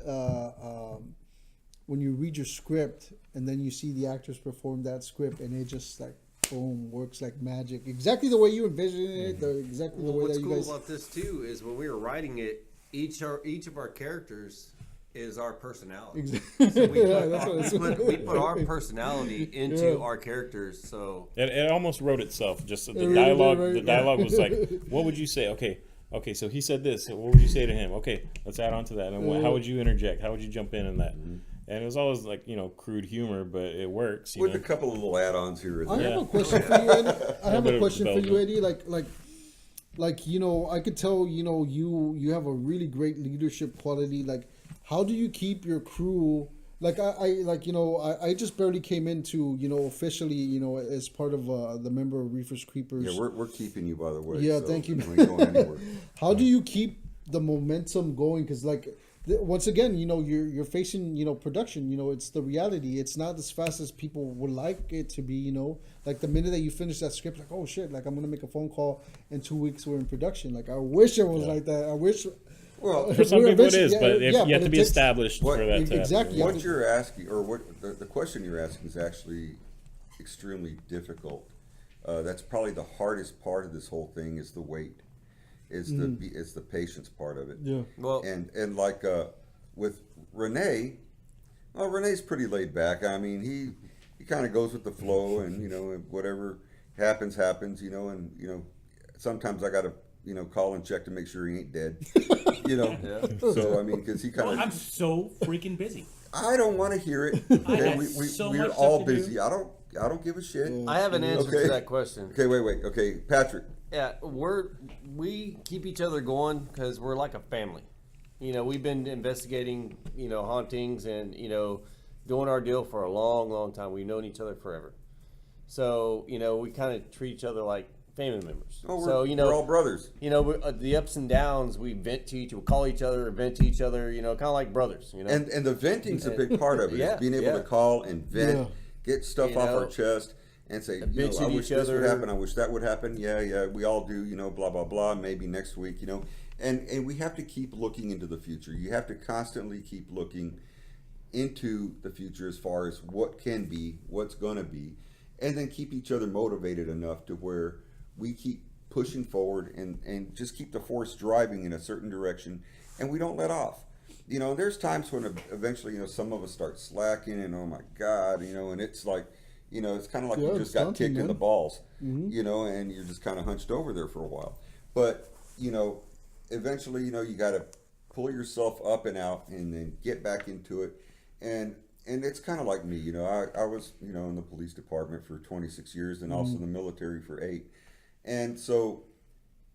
your script and then you see the actors perform that script, and it just like boom, works like magic, exactly the way you envision it, exactly the way what's that you cool guys. about this too is when we were writing it, each of our characters is our personality. Exactly. So we Yeah, we put our personality into our characters. So It almost wrote itself. Just the really dialogue. did, right? The dialogue was like, "What would you say?" Okay. So he said this. So what would you say to him? Okay, let's add on to that. And how would you interject? How would you jump in that? And it was always like crude humor, but it works. With a couple of little add-ons here and I there. have a question for you, Eddie. I have bit a of question for you, development. Eddie. Like I could tell you have a really great leadership quality. Like, how do you keep your crew? Like I just barely came into officially as part of the member of Reefers Creepers. Yeah, we're keeping you, by the way. Yeah, so thank you. You ain't going anywhere. How do you keep the momentum going? Because once again, you're facing production. It's the reality. It's not as fast as people would like it to be. Like the minute that you finish that script, like, oh shit, like I'm gonna make a phone call in 2 weeks we're in production. Like I wish it was like that. I wish. Well, For some people it is, Yeah, but yeah, you have but to it be takes- established What- for that to exactly. happen. what you're asking, or what the question you're asking, is actually extremely difficult. That's probably the hardest part of this whole thing, is the wait, is the patience part of it. Yeah. well, And like with Renee, well, Renee's pretty laid back. I mean, he kind of goes with the flow, and and whatever happens, and sometimes I got to call and check to make sure he ain't dead. So I mean, because he kind Well, of. I'm so freaking busy. I don't want to hear it. I Okay, have so we're much all stuff to do. busy. I don't give a shit. I have an answer Okay. to that question. Okay, wait. Okay, Patrick. Yeah, we keep each other going because we're like a family. We've been investigating, hauntings and doing our deal for a long, long time. We've known each other forever. So we kind of treat each other like family members. Oh, so we're all brothers. the ups and downs, we vent to each, we call each other, vent to each other. Kind of like brothers. And the venting's a big part of it. Yeah, is being able yeah. to call and vent, Yeah. get stuff off our chest, and say, bitch I at wish each this would other. happen. I wish that would happen. Yeah, we all do. Blah blah blah. Maybe next week. And we have to keep looking into the future. You have to constantly keep looking into the future as far as what can be, what's gonna be, and then keep each other motivated enough to where we keep pushing forward and just keep the force driving in a certain direction, and we don't let off. There's times when eventually, some of us start slacking, and oh my God, and it's like, it's kind of like Yeah, you it's just got daunting, kicked in the man. balls, and you're just kind of hunched over there for a while. But, eventually, you got to pull yourself up and out and then get back into it. And it's kind of like me, I was, in the police department for 26 years and also in the military for 8. And so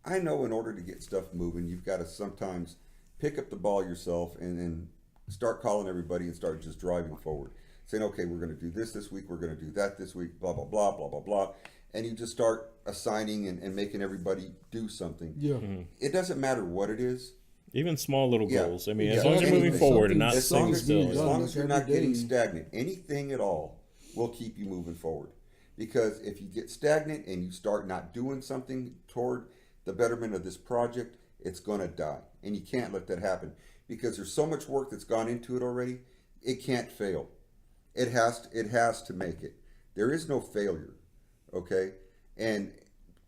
I know in order to get stuff moving, you've got to sometimes pick up the ball yourself and then start calling everybody and start just driving forward. Saying, okay, we're going to do this week, we're going to do that this week, blah, blah, blah, blah, blah, blah. And you just start assigning and making everybody do something. Yeah. It doesn't matter what it is. Even small little Yeah. goals. I mean, Yeah. as long as you're moving Anything. forward and not As long sitting as, still. as Yeah. long as you're not Every getting day. stagnant, anything at all will keep you moving forward. Because if you get stagnant and you start not doing something toward the betterment of this project, it's going to die. And you can't let that happen. Because there's so much work that's gone into it already, it can't fail. It has to make it. There is no failure, okay? and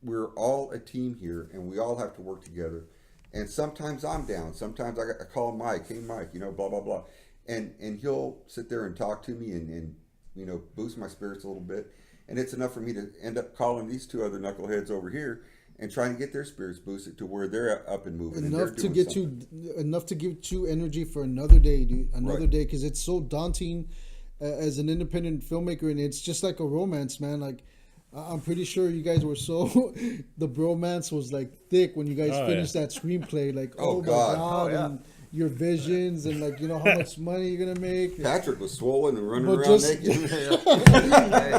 we're all a team here, and we all have to work together. And sometimes I'm down. Sometimes I call Mike, hey Mike, blah blah blah, and he'll sit there and talk to me and boost my spirits a little bit. And it's enough for me to end up calling these two other knuckleheads over here and trying to get their spirits boosted to where they're up and moving. Enough and to doing get something. enough to give you energy for another day, dude. Another Right. day, because it's so daunting as an independent filmmaker, and it's just like a romance, man. Like I'm pretty sure you guys were so the bromance was like thick when you guys Oh, finished that screenplay. Like, Oh, oh, my God. god, Oh, yeah. and your visions and like how much money you're gonna make. Patrick was swollen and running But around just- naked.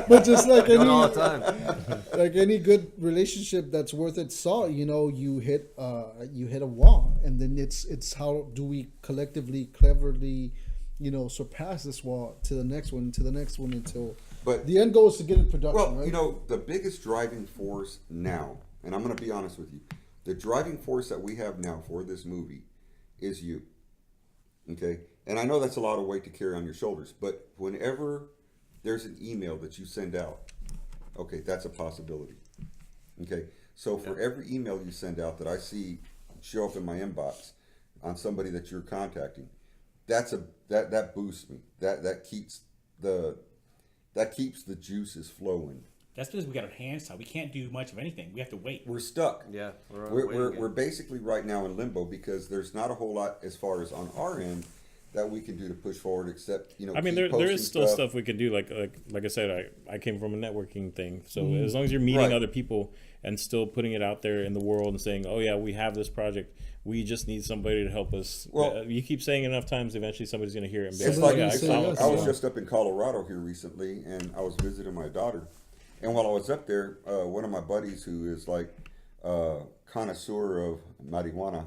But just like Doing any it all the time. like any good relationship that's worth its salt, you hit a wall, and then it's how do we collectively, cleverly, surpass this wall to the next one, until But the end goal is to get in production, well, right? the biggest driving force now, and I'm going to be honest with you, the driving force that we have now for this movie is you. Okay? And I know that's a lot of weight to carry on your shoulders, but whenever there's an email that you send out, okay, that's a possibility. Okay? So for every email you send out that I see show up in my inbox on somebody that you're contacting, that boosts me. That keeps the juices flowing. That's because we got our hands tied. We can't do much of anything. We have to wait. We're stuck. Yeah, we're on a We're, waiting we're, game. we're basically right now in limbo because there's not a whole lot as far as on our end that we can do to push forward, except I mean, keep there is posting still stuff we can do. Like I said, I came from a networking thing. So as long as you're meeting Right. other people and still putting it out there in the world and saying, oh yeah, we have this project. We just need somebody to help us. Well- You keep saying it enough times, eventually somebody's going to hear it and be It's like, like oh, yeah, Somebody's I gonna follow say I it. was yeah. just up in Colorado here recently, and I was visiting my daughter. And while I was up there, one of my buddies who is like a connoisseur of marijuana,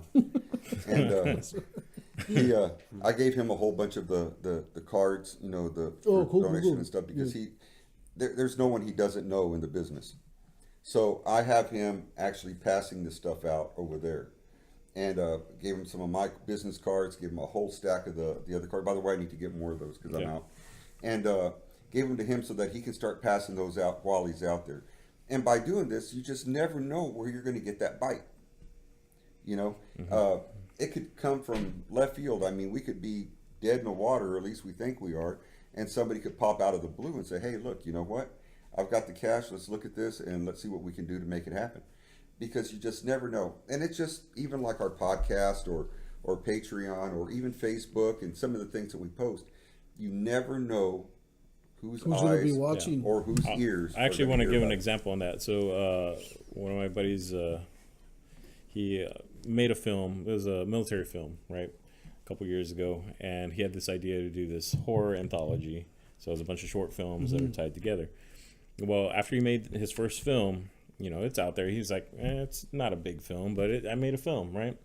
and I gave him a whole bunch of the cards, the Oh, cool, donation cool. and stuff, because there's no one he doesn't know in the business. So I have him actually passing this stuff out over there. And gave him some of my business cards, gave him a whole stack of the other cards. By the way, I need to get more of those because I'm Yeah. out. And gave them to him so that he can start passing those out while he's out there. And by doing this, you just never know where you're going to get that bite. It could come from left field. I mean, we could be dead in the water, or at least we think we are, and somebody could pop out of the blue and say, hey, look, you know what? I've got the cash. Let's look at this and let's see what we can do to make it happen. Because you just never know. And it's just even like our podcast or Patreon or even Facebook and some of the things that we post, you never know whose Who's gonna be eyes watching? or whose ears. I actually are want gonna to hear give an about it. example on that. So one of my buddies, he made a film. It was a military film, right? A couple years ago, and he had this idea to do this horror anthology. So it was a bunch of short films that are tied together. Well, after he made his first film, it's out there. He was like, it's not a big film, but I made a film, right?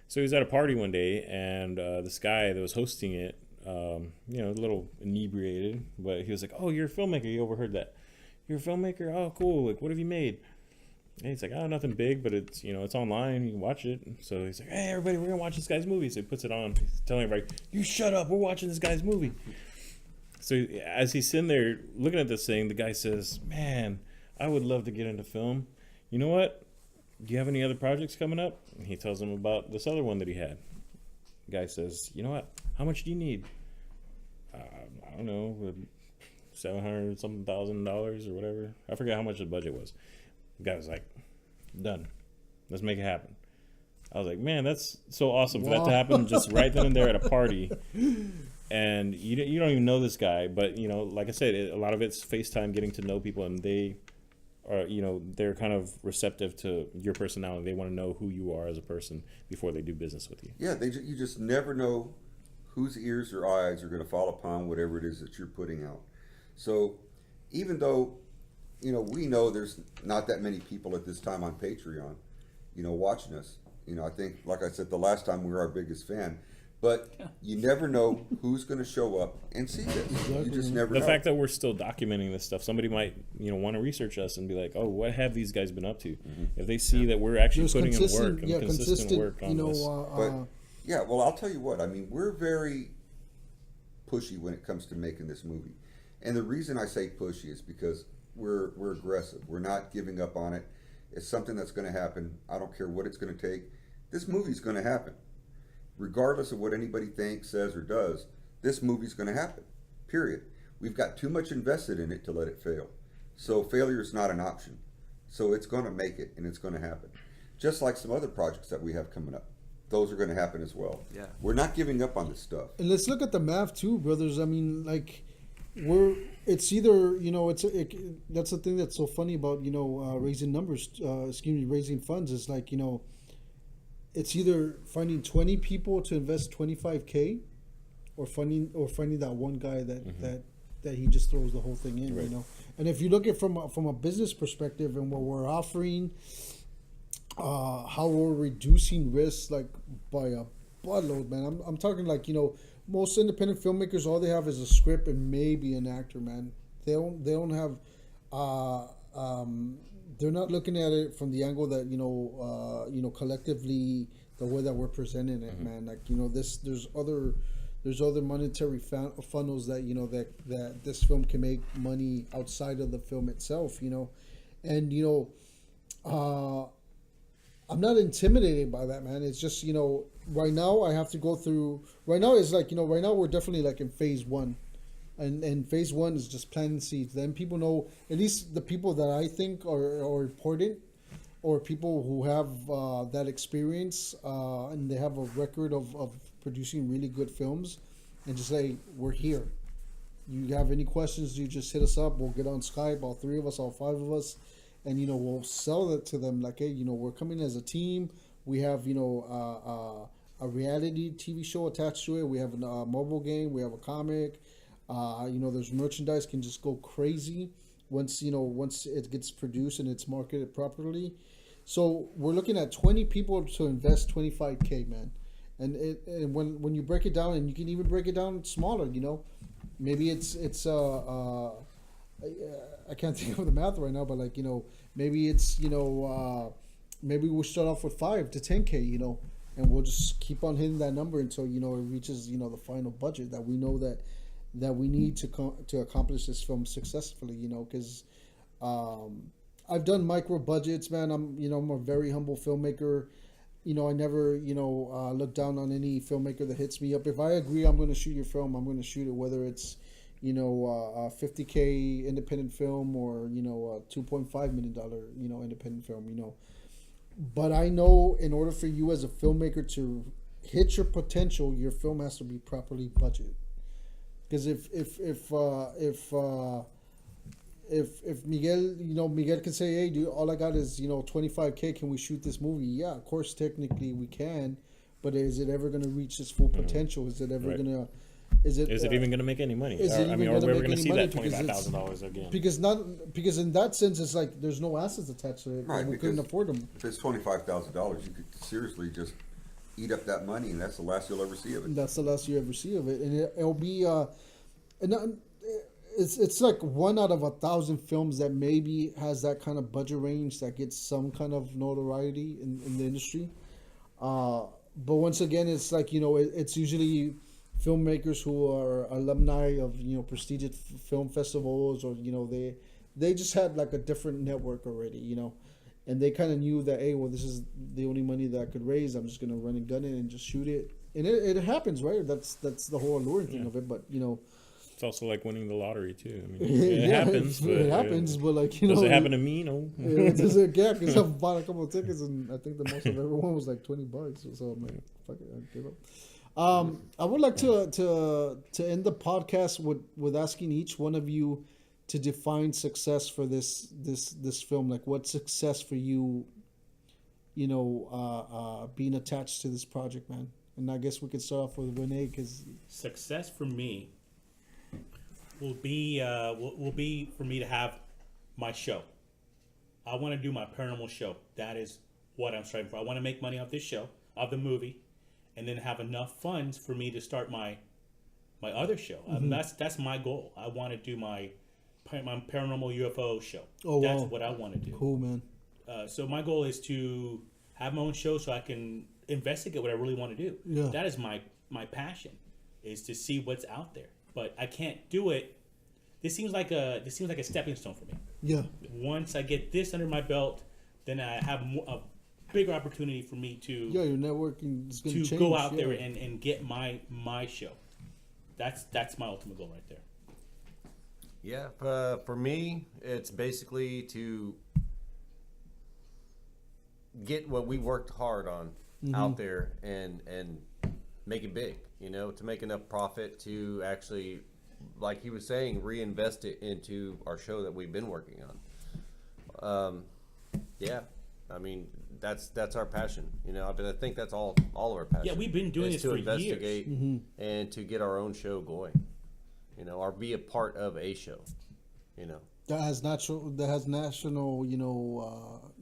So he was at a party one day, and this guy that was hosting it, a little inebriated, but he was like, oh, you're a filmmaker. He overheard that. You're a filmmaker? Oh, cool. Like, what have you made? And he's like, oh, nothing big, but it's, it's online. You can watch it. So he's like, hey, everybody, we're going to watch this guy's movie. So he puts it on. He's telling everybody, you shut up. We're watching this guy's movie. So as he's sitting there looking at this thing, the guy says, man, I would love to get into film. You know what? Do you have any other projects coming up? And he tells him about this other one that he had. The guy says, you know what? How much do you need? I don't know, $700 thousand or whatever. I forget how much the budget was. The guy was like, done. Let's make it happen. I was like, man, that's so awesome for that to happen just right then and there at a party. And you don't even know this guy, but like I said, a lot of it's FaceTime, getting to know people, and they are, they're kind of receptive to your personality. They want to know who you are as a person before they do business with you. Yeah, you just never know whose ears or eyes are going to fall upon whatever it is that you're putting out. So even though, we know there's not that many people at this time on Patreon, watching us. I think, like I said, the last time we were our biggest fan. But you never know who's going to show up and see this. You just never The know. fact that we're still documenting this stuff, somebody might, want to research us and be like, oh, what have these guys been up to? If they see that we're actually There's putting in consistent, work and yeah, consistent work on this. But yeah, well, I'll tell you what. I mean, we're very pushy when it comes to making this movie. And the reason I say pushy is because we're aggressive. We're not giving up on it. It's something that's going to happen. I don't care what it's going to take. This movie's going to happen. Regardless of what anybody thinks, says, or does, this movie's going to happen. Period. We've got too much invested in it to let it fail. So failure is not an option. So it's going to make it, and it's going to happen. Just like some other projects that we have coming up. Those are going to happen as well. Yeah. We're not giving up on this stuff. And let's look at the math too, brothers. I mean, like, it's either, that's the thing that's so funny about, raising numbers, raising funds is like, it's either finding 20 people to invest 25K or finding that one guy that he just throws the whole thing in, Right. And if you look at from a business perspective and what we're offering, how we're reducing risk like by a buttload, man. I'm talking like, most independent filmmakers, all they have is a script and maybe an actor, man. They don't have they're not looking at it from the angle that collectively the way that we're presenting it, man. Like, there's other monetary funnels that that this film can make money outside of the film itself, and I'm not intimidated by that, man. It's just, right now I have to go through. Right now is like, right now we're definitely like in phase one, and phase one is just planting seeds. Then people know, at least the people that I think are important, or people who have that experience and they have a record of producing really good films, and just say, we're here. You have any questions, you just hit us up. We'll get on Skype, all three of us, all five of us, and we'll sell it to them like, hey, we're coming as a team. We have a reality TV show attached to it. We have a mobile game. We have a comic. There's merchandise can just go crazy once it gets produced and it's marketed properly. So we're looking at 20 people to invest 25K, man. And when you break it down, and you can even break it down smaller, maybe it's I can't think of the math right now, but like, maybe it's, maybe we'll start off with 5 to 10K, and we'll just keep on hitting that number until, it reaches, the final budget that we know that we need to accomplish this film successfully, because I've done micro budgets, man. I'm a very humble filmmaker. I never, look down on any filmmaker that hits me up. If I agree I'm going to shoot your film, I'm going to shoot it, whether it's, a 50K independent film or, a $2.5 million, independent film, But I know in order for you as a filmmaker to hit your potential, your film has to be properly budgeted. Because if Miguel, Miguel can say, hey, dude, all I got is, 25K, can we shoot this movie? Yeah, of course, technically we can, but is it ever going to reach its full potential? Is it ever Right. going to... Is it even going to make any money? Is it Or even we're gonna going make to any see money? that Because $25,000 again. Because in that sense, it's like there's no assets attached to it. Right, We couldn't because afford them. If it's $25,000, you could seriously just eat up that money, and that's the last you'll ever see of it. That's the last you ever see of it, and it'll be it's like 1 out of 1,000 films that maybe has that kind of budget range that gets some kind of notoriety in the industry. But once again, it's like, it's usually filmmakers who are alumni of, prestigious film festivals, or, they just had like a different network already, and they kind of knew that, hey, well, this is the only money that I could raise. I'm just going to run and gun it and just shoot it. And it happens, right? That's the whole alluring thing of it. But, It's also like winning the lottery too. I mean, it happens. But, it happens, but like, does it happen to me? No. It doesn't, because I've bought a couple of tickets, and I think the most I've ever won was like $20. So I'm like, fuck it, I give up. I would like to end the podcast with asking each one of you to define success for this film. Like, what's success for you? Being attached to this project, man. And I guess we could start off with Renee, because Success for me will be for me to have my show. I want to do my paranormal show. That is what I'm striving for. I want to make money off this show, of the movie, and then have enough funds for me to start my other show. That's my goal. I want to do my paranormal UFO show. Oh, that's wow. what I want to do. Cool, man. So my goal is to have my own show so I can investigate what I really want to do. Yeah. That is my passion, is to see what's out there. But I can't do it this seems like a stepping stone for me. Yeah. Once I get this under my belt, then I have a bigger opportunity for me to Yeah, your networking is going to change. go out yeah. there and get my show. That's my ultimate goal right there. Yeah, for me, it's basically to get what we worked hard on out there and make it big. To make enough profit to actually, like he was saying, reinvest it into our show that we've been working on. Yeah, I mean that's our passion. But I think that's all of our passion. Yeah, we've been doing is this to for investigate years. and to get our own show going. Or be a part of a show. That has national,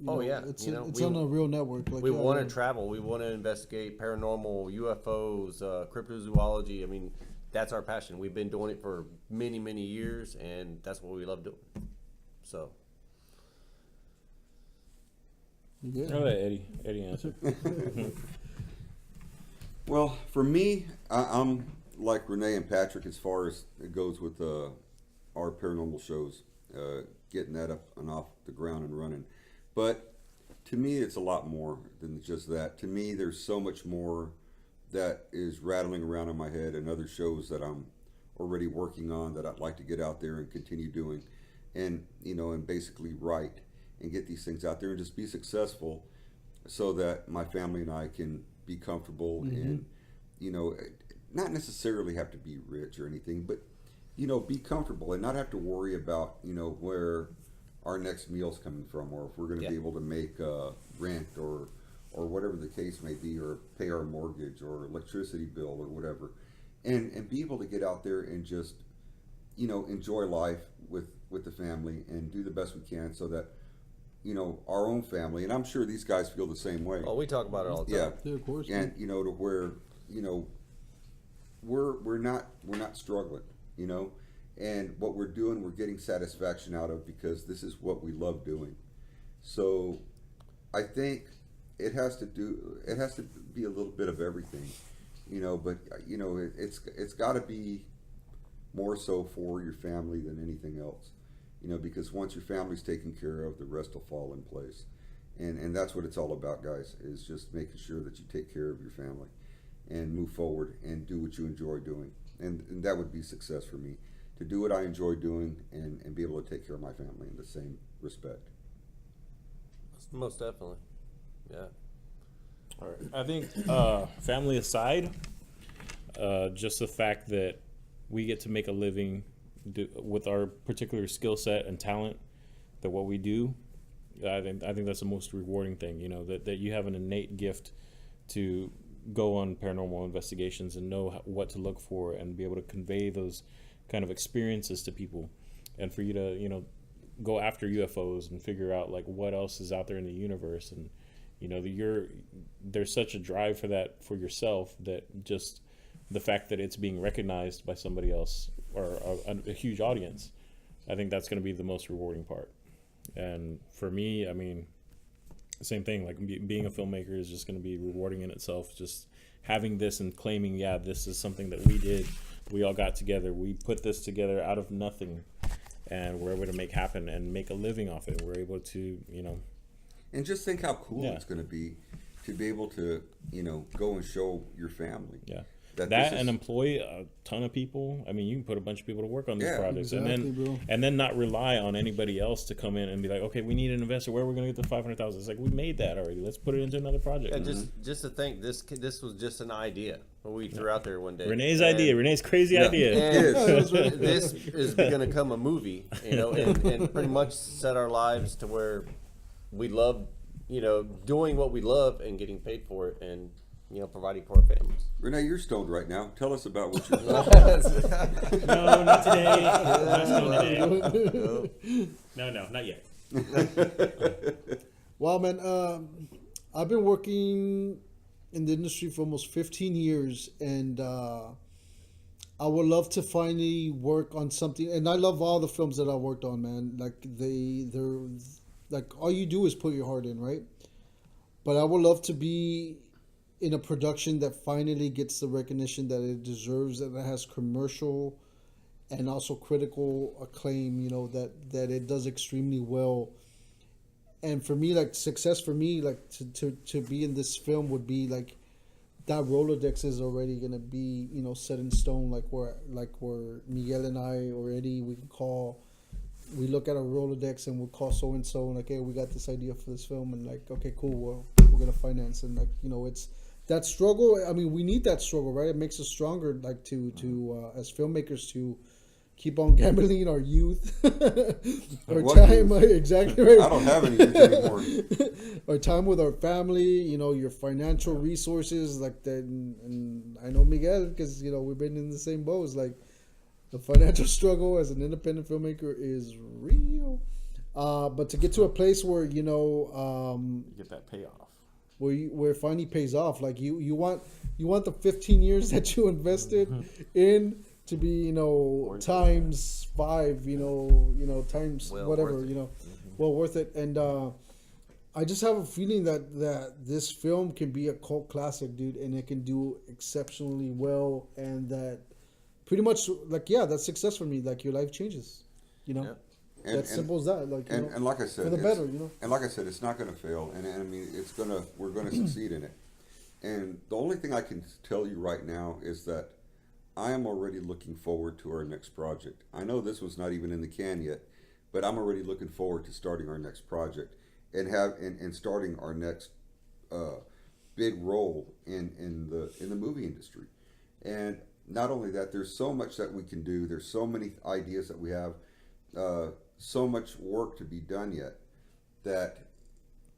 Oh, yeah, it's we- on a real network. Like, We yeah, want yeah. to travel. We want to investigate paranormal, UFOs, cryptozoology. I mean, that's our passion. We've been doing it for many, many years, and that's what we love doing. So, Yeah. I'll let Eddie answer. Well, for me, I'm like Renee and Patrick as far as it goes with our paranormal shows, getting that up and off the ground and running. But to me, it's a lot more than just that. To me, there's so much more that is rattling around in my head, and other shows that I'm already working on that I'd like to get out there and continue doing, and and basically write and get these things out there and just be successful, so that my family and I can be comfortable and not necessarily have to be rich or anything, but be comfortable and not have to worry about where our next meal's coming from, or if we're going to be able to make rent or whatever the case may be, or pay our mortgage or electricity bill or whatever, and be able to get out there and just enjoy life with the family and do the best we can, so that our own family, and I'm sure these guys feel the same way. we talk about it all the time. Yeah, of course. And to where we're not struggling, and what we're doing, we're getting satisfaction out of, because this is what we love doing. So I think it has to be a little bit of everything, but it's got to be more so for your family than anything else, because once your family's taken care of, the rest will fall in place. And that's what it's all about, guys, is just making sure that you take care of your family and move forward and do what you enjoy doing. And that would be success for me, to do what I enjoy doing and be able to take care of my family in the same respect. Most definitely. Yeah. All right. I think family aside, just the fact that we get to make a living with our particular skill set and talent, that what we do, I think that's the most rewarding thing. That you have an innate gift to go on paranormal investigations and know what to look for and be able to convey those kind of experiences to people, and for you to go after UFOs and figure out like what else is out there in the universe, and there's such a drive for that for yourself, that just the fact that it's being recognized by somebody else or a huge audience, I think that's going to be the most rewarding part. And for me, I mean, same thing, like being a filmmaker is just going to be rewarding in itself. Just having this and claiming, yeah, this is something that we did. We all got together. We put this together out of nothing, and we're able to make happen and make a living off it. We're able to, And just think how cool Yeah. it's going to be able to, go and show your family. Yeah. That That this is- and employ a ton of people. I mean, you can put a bunch of people to work on these Yeah, projects, exactly, bro. and then not rely on anybody else to come in and be like, okay, we need an investor. Where are we going to get the 500,000? It's like, we made that already. Let's put it into another project. And just to think, this was just an idea that we threw out there one day. Renee's And- idea. Renee's crazy idea. And this is going to become a movie, and pretty much set our lives to where we love, doing what we love and getting paid for it, and providing for our families. Renee, you're stoned right now. Tell us about what you're doing. No, not today. Not today. No, not yet. Wow, man. I've been working in the industry for almost 15 years, and I would love to finally work on something. And I love all the films that I worked on, man. Like they're like all you do is put your heart in, right? But I would love to be in a production that finally gets the recognition that it deserves, that it has commercial and also critical acclaim. You know that it does extremely well. And for me, like success for me, like to be in this film would be like that Rolodex is already gonna be, you know, set in stone. Like where Miguel and I or Eddie, we look at a Rolodex and we'll call so and so and like, hey, we got this idea for this film, and like, okay, cool, well, we're gonna finance, and like, you know, it's that struggle. I mean, we need that struggle, right? It makes us stronger, like to as filmmakers to keep on gambling our youth, our What time, youth? exactly right. I don't have any youth anymore. Our time with our family, you know, your financial resources, like that. And I know Miguel because, you know, we've been in the same boat. It's like the financial struggle as an independent filmmaker is real. But to get to a place where, you know, Get that payoff. where it finally pays off, like you want the 15 years that you invested in to be, you know, times 5, you know, times Well whatever, worth it. you know, well worth it. And I just have a feeling that this film can be a cult classic, dude, and it can do exceptionally well, and that pretty much, like, yeah, that's success for me. Like, your life changes, you know. Yeah. That's simple as that. Like, you know, And like I said, for the it's- better, you know. And like I said, it's not going to fail, and I mean, we're going to succeed in it. And the only thing I can tell you right now is that I am already looking forward to our next project. I know this one's not even in the can yet, but I'm already looking forward to starting our next project and starting our next big role in the movie industry. And not only that, there's so much that we can do. There's so many ideas that we have. So much work to be done yet that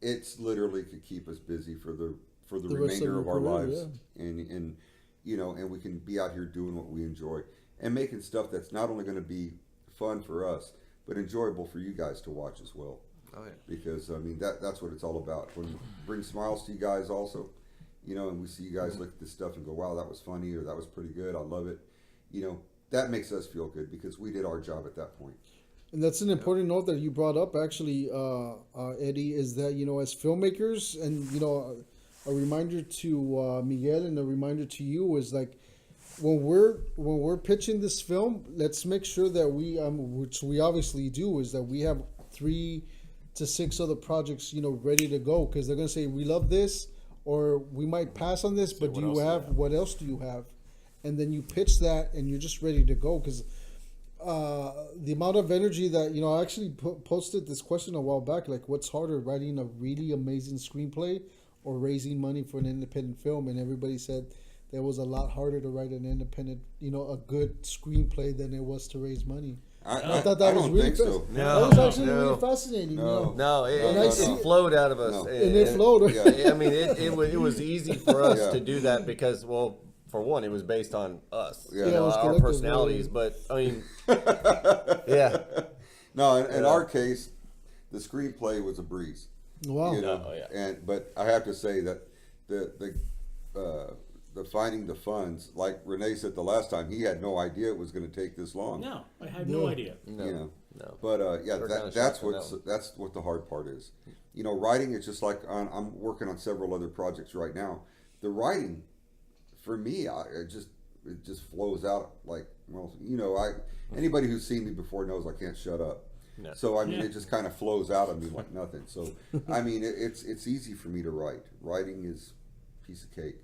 it's literally could keep us busy for the rest remainder of of our your career, lives, and you know, and we can be out here doing what we enjoy and making stuff that's not only going to be fun for us but enjoyable for you guys to watch as well. Oh yeah. Because I mean that's what it's all about. When bring smiles to you guys also, you know, and we see you guys look at this stuff and go, wow, that was funny, or that was pretty good, I love it. You know, that makes us feel good because we did our job at that point. And that's an important note that you brought up, actually, Eddie, is that, you know, as filmmakers, and, you know, a reminder to Miguel and a reminder to you is like, when we're pitching this film, let's make sure that we, which we obviously do, is that we have 3 to 6 other projects, you know, ready to go, because they're gonna say, we love this, or we might pass on this, but what else do you have? And then you pitch that, and you're just ready to go, because the amount of energy that, you know, I actually posted this question a while back, like, what's harder, writing a really amazing screenplay or raising money for an independent film? And everybody said that it was a lot harder to write an independent, you know, a good screenplay than it was to raise money. I thought that was don't really think so. that was actually No. really fascinating. No. You know? No, And I see- it flowed out of us, No. And it flowed. Yeah. I mean, it was easy for us Yeah. to do that because, well, for one, it was based on us, Yeah. you Yeah, know, it was our collective, personalities. yeah. But I mean, yeah, No, in Yeah. our case, the screenplay was a breeze. Wow. You know, Oh, yeah. but I have to say that the finding the funds, like Renee said the last time, he had no idea it was going to take this long. No, I had no idea. no, You know, no. but yeah, We're kinda that's shocked on that that's what the hard part is. You know, writing. It's just like I'm working on several other projects right now. The writing, for me, it just flows out like, well, you know, anybody who's seen me before knows I can't shut up. No. So I mean, Yeah. it just kind of flows out of me like nothing. So I mean, it's easy for me to write. Writing is a piece of cake.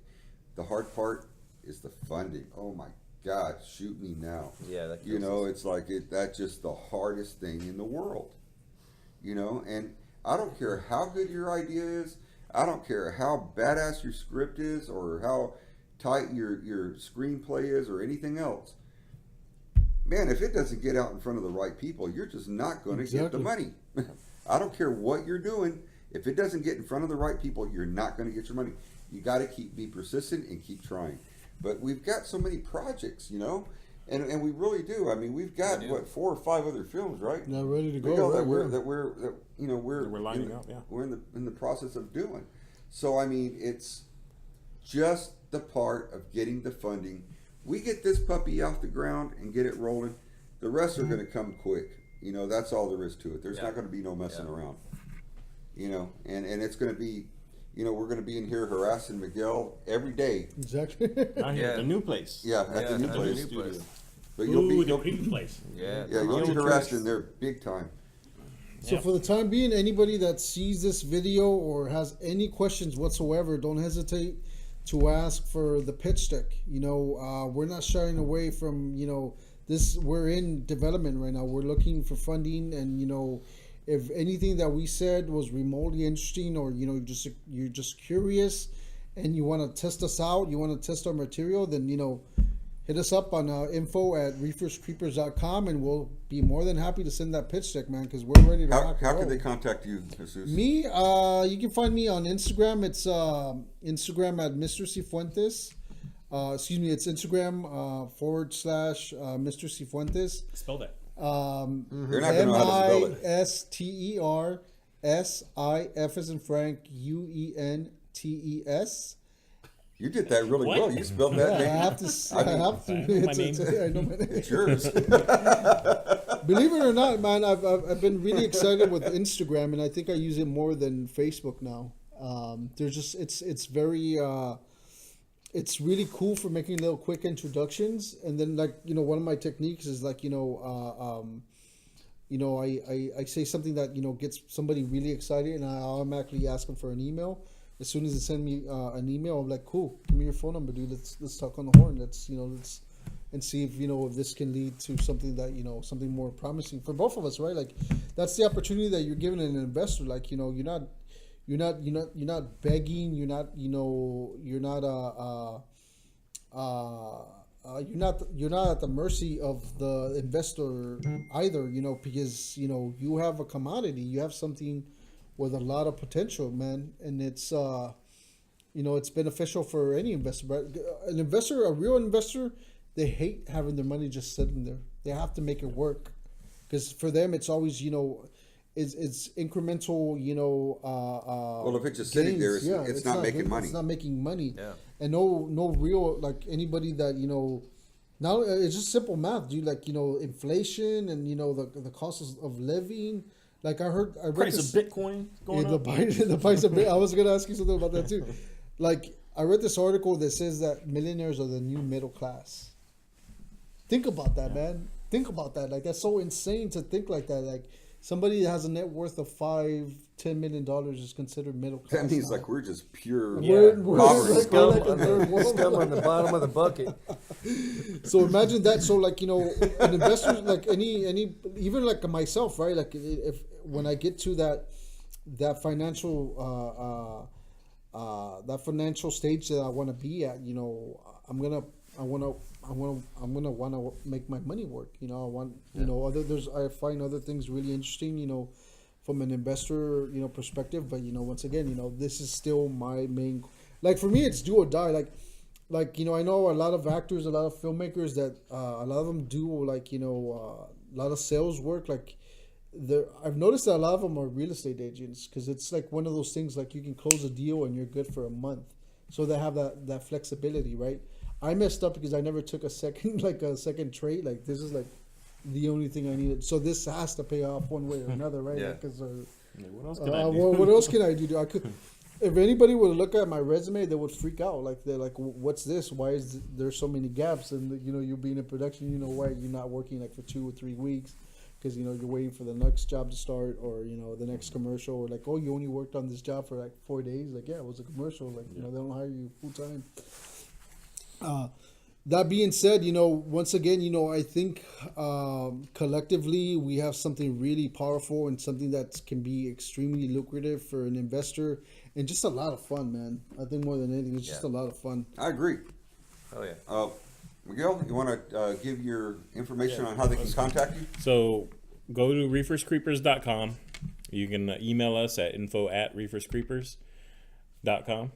The hard part is the funding. Oh my God, shoot me now. Yeah, that You kills know, us. it's like that's just the hardest thing in the world. You know, and I don't care how good your idea is. I don't care how badass your script is or how tight your screenplay is or anything else. Man, if it doesn't get out in front of the right people, you're just not going to get the Exactly. money. I don't care what you're doing. If it doesn't get in front of the right people, you're not going to get your money. You got to be persistent and keep trying. But we've got so many projects, you know, and we really do. I mean, we've got We do. what 4 or 5 other films, right? Now ready to go. We know right, that we're yeah. that we're that you know we're lining up, yeah. We're in the process of doing. So I mean, it's just the part of getting the funding. We get this puppy off the ground and get it rolling. The rest are going to come quick. You know, that's all there is to it. There's Yeah. not going to be no messing Yeah. around. You know, and it's going to be, you know, we're going to be in here harassing Miguel every day. Exactly. Not here, Yeah. the new place. Yeah, at the new at the place. new Studio. place. But Ooh, the you'll creepy place. Yeah. yeah, you'll be harassed in there big time. So Yeah. for the time being, anybody that sees this video or has any questions whatsoever, don't hesitate to ask for the pitch deck. We're not shying away from, this. We're in development right now. We're looking for funding, and if anything that we said was remotely interesting, or you're just curious and you want to test us out, you want to test our material, then hit us up on info@reeferscreepers.com, and we'll be more than happy to send that pitch deck, man, because we're ready to How rock and can roll. they contact you, Jesus? Me, you can find me on Instagram. It's Instagram at Mr. Sifuentes. It's Instagram /Mr. Sifuentes. Spell that. You're not going to know how to spell it. MISTERSIF as in Frank UENTES. You did that really What? well. You spelled Yeah, that I name. have to. I have to. I know my name. I know my name. It's yours. Believe it or not, man, I've been really excited with Instagram, and I think I use it more than Facebook now. There's just it's very it's really cool for making little quick introductions, and then one of my techniques is I say something that gets somebody really excited, and I automatically ask them for an email. As soon as they send me an email, I'm like, cool, give me your phone number, dude. Let's talk on the horn. Let's and see if if this can lead to something that something more promising for both of us, right? Like that's the opportunity that you're giving an investor. Like you're not begging. You're not at the mercy of the investor either. Because you have a commodity. You have something with a lot of potential, man, and it's it's beneficial for any investor. But an investor, a real investor, they hate having their money just sitting there. They have to make it work, because for them it's always it's incremental. Well, if it's just sitting there, it's not making money. It's not making money. Yeah. And no real anybody that now it's just simple math, dude. Inflation and the costs of living. I read Price this, of Bitcoin going the up. the price of Bitcoin. I was gonna ask you something about that too. I read this article that says that millionaires are the new middle class. Think about that, man. Think about that. That's so insane to think like that. Somebody that has a net worth of $5-10 million is considered middle class. That means now. we're just pure We're poverty. like Scum, a third world. scum on the bottom of the bucket. So imagine that. So an investor, any even myself, right? If when I get to that financial stage that I want to be at, I'm gonna want to make my money work. I want I find other things really interesting. From an investor perspective, but once again, this is still my main. For me, it's do or die. I know a lot of actors, a lot of filmmakers that a lot of them do a lot of sales work. I've noticed that a lot of them are real estate agents, because it's one of those things you can close a deal and you're good for a month, so they have that flexibility, right? I messed up because I never took a second trade. This is the only thing I needed. So this has to pay off one way or another, right? Yeah. Because What else can I do? what else can I do? I could. If anybody would look at my resume, they would freak out. They're like, "What's this? Why is there so many gaps?" And you being in production, why you're not working for 2 or 3 weeks, because you're waiting for the next job to start, or the next commercial, or oh, you only worked on this job for 4 days. Yeah, it was a commercial. They don't hire you full time. That being said, once again, I think collectively we have something really powerful and something that can be extremely lucrative for an investor, and just a lot of fun, man. I think more than anything, it's just a lot of fun. I agree. Oh yeah. Miguel, you want to give your information on how they can contact you? So go to reeferscreepers.com. You can email us at info@reeferscreepers.com.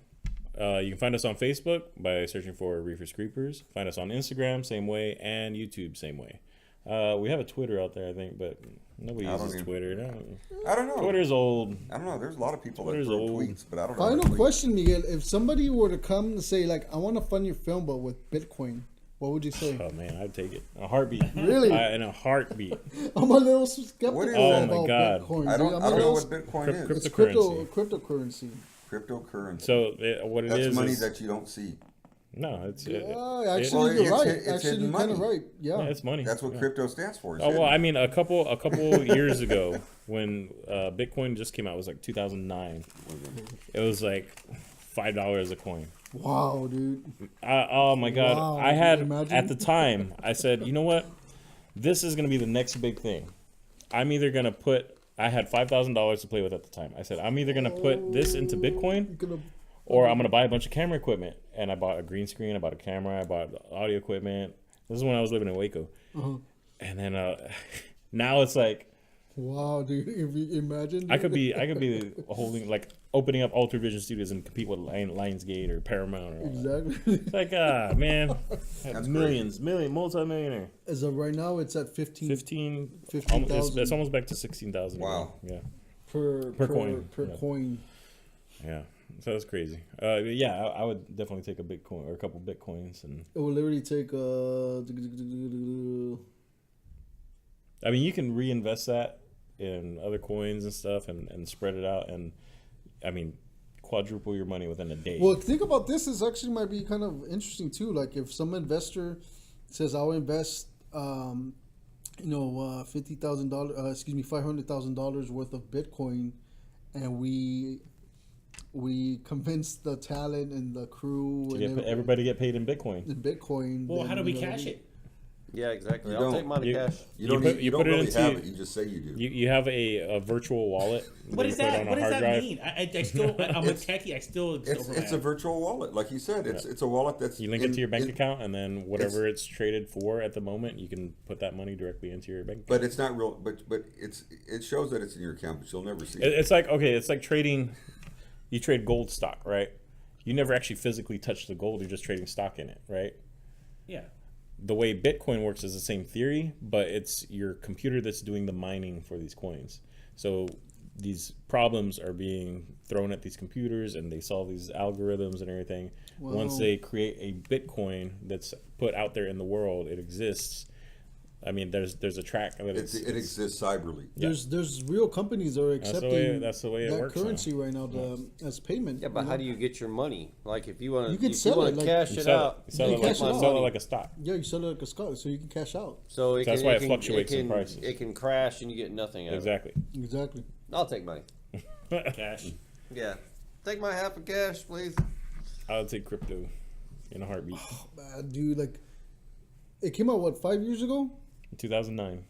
You can find us on Facebook by searching for Reefers Creepers. Find us on Instagram, same way, and YouTube, same way. We have a Twitter out there, I think, but nobody uses Twitter. I don't know. Twitter's old. I don't know. There's a lot of people Twitter's that throw old. tweets, but I don't know. Final how to tweet. question, Miguel. If somebody were to come and say, I want to fund your film, but with Bitcoin, what would you say? Oh, man, I'd take it. A heartbeat. Really? In a heartbeat. I'm a little skeptical What is that? about Oh, my God. Bitcoin. I don't dude. know what Bitcoin is. It's Cryptocurrency. cryptocurrency. Cryptocurrency. So what it That's is money is that you don't see. No, it's Actually, Well, you're it's right. it's Actually, hidden you're kind of money. right. Yeah. it's money. That's what Yeah. crypto stands for. is Oh well, hidden. I mean, a couple years ago when Bitcoin just came out, it was like 2009. It was like $5 a coin. Wow, dude. Oh my god! Wow, I had imagine. at the time. I said, you know what? This is gonna be the next big thing. I'm either gonna put. I had $5,000 to play with at the time. I said, I'm either gonna put this into Bitcoin, You're gonna, or I'm gonna buy a bunch of camera equipment. And I bought a green screen. I bought a camera. I bought audio equipment. This is when I was living in Waco. And then now it's like wow, dude. If you imagine, I could be holding like opening up Ultra Vision Studios and compete with Lionsgate or Paramount. Or all that. exactly. It's like man, That's multi-millionaire. As of right now, it's at 15 15,000. It's almost back to 16,000. Wow. Yeah. per coin. Per Yeah. coin. Yeah. So that's crazy. Yeah, I would definitely take a Bitcoin or a couple Bitcoins, and It will literally take I mean you can reinvest that in other coins and stuff, and spread it out, and I mean quadruple your money within a day. Well, think about this. This actually might be kind of interesting too. Like if some investor says, "I'll invest, $50,000, $500,000 worth of Bitcoin," and we convince the talent and the crew and Everybody get paid in Bitcoin. in Bitcoin. Well, then, how do we you know, cash it? Yeah, exactly. You I'll don't- take mine to you- cash. You don't, put- need, you you don't put it really into- have it. You just say you do. You have a virtual wallet. What you is put that? on a What does hard that drive. mean? I still, I'm a techie. I still. It's a virtual wallet, like you said. It's a wallet that's You link it to your bank account, and then whatever it's traded for at the moment, you can put that money directly into your bank account. But it's not real. But it shows that it's in your account, but you'll never see it. It's like it's like trading. You trade gold stock, right? You never actually physically touch the gold. You're just trading stock in it, right? Yeah. The way Bitcoin works is the same theory, but it's your computer that's doing the mining for these coins. So these problems are being thrown at these computers, and they solve these algorithms and everything. Wow. Once they create a Bitcoin that's put out there in the world, it exists. I mean, there's a track that It exists cyberly. There's real companies that are accepting that's the way it that works currency right now as payment. Yeah, but how do you get your money? Like if you want to, You can sell it, like- cash You it sell out. it, sell you it, cash like, it out. sell it like a stock. Yeah, you sell it like a stock, so you can cash out. So it That's can, why it it can, fluctuates it in can, prices. It can crash and you get nothing out Exactly. Exactly. of it. I'll take money. Cash. Yeah, take my half of cash, please. I would take crypto in a heartbeat. Dude, like, it came out, what, 5 years ago? 2009.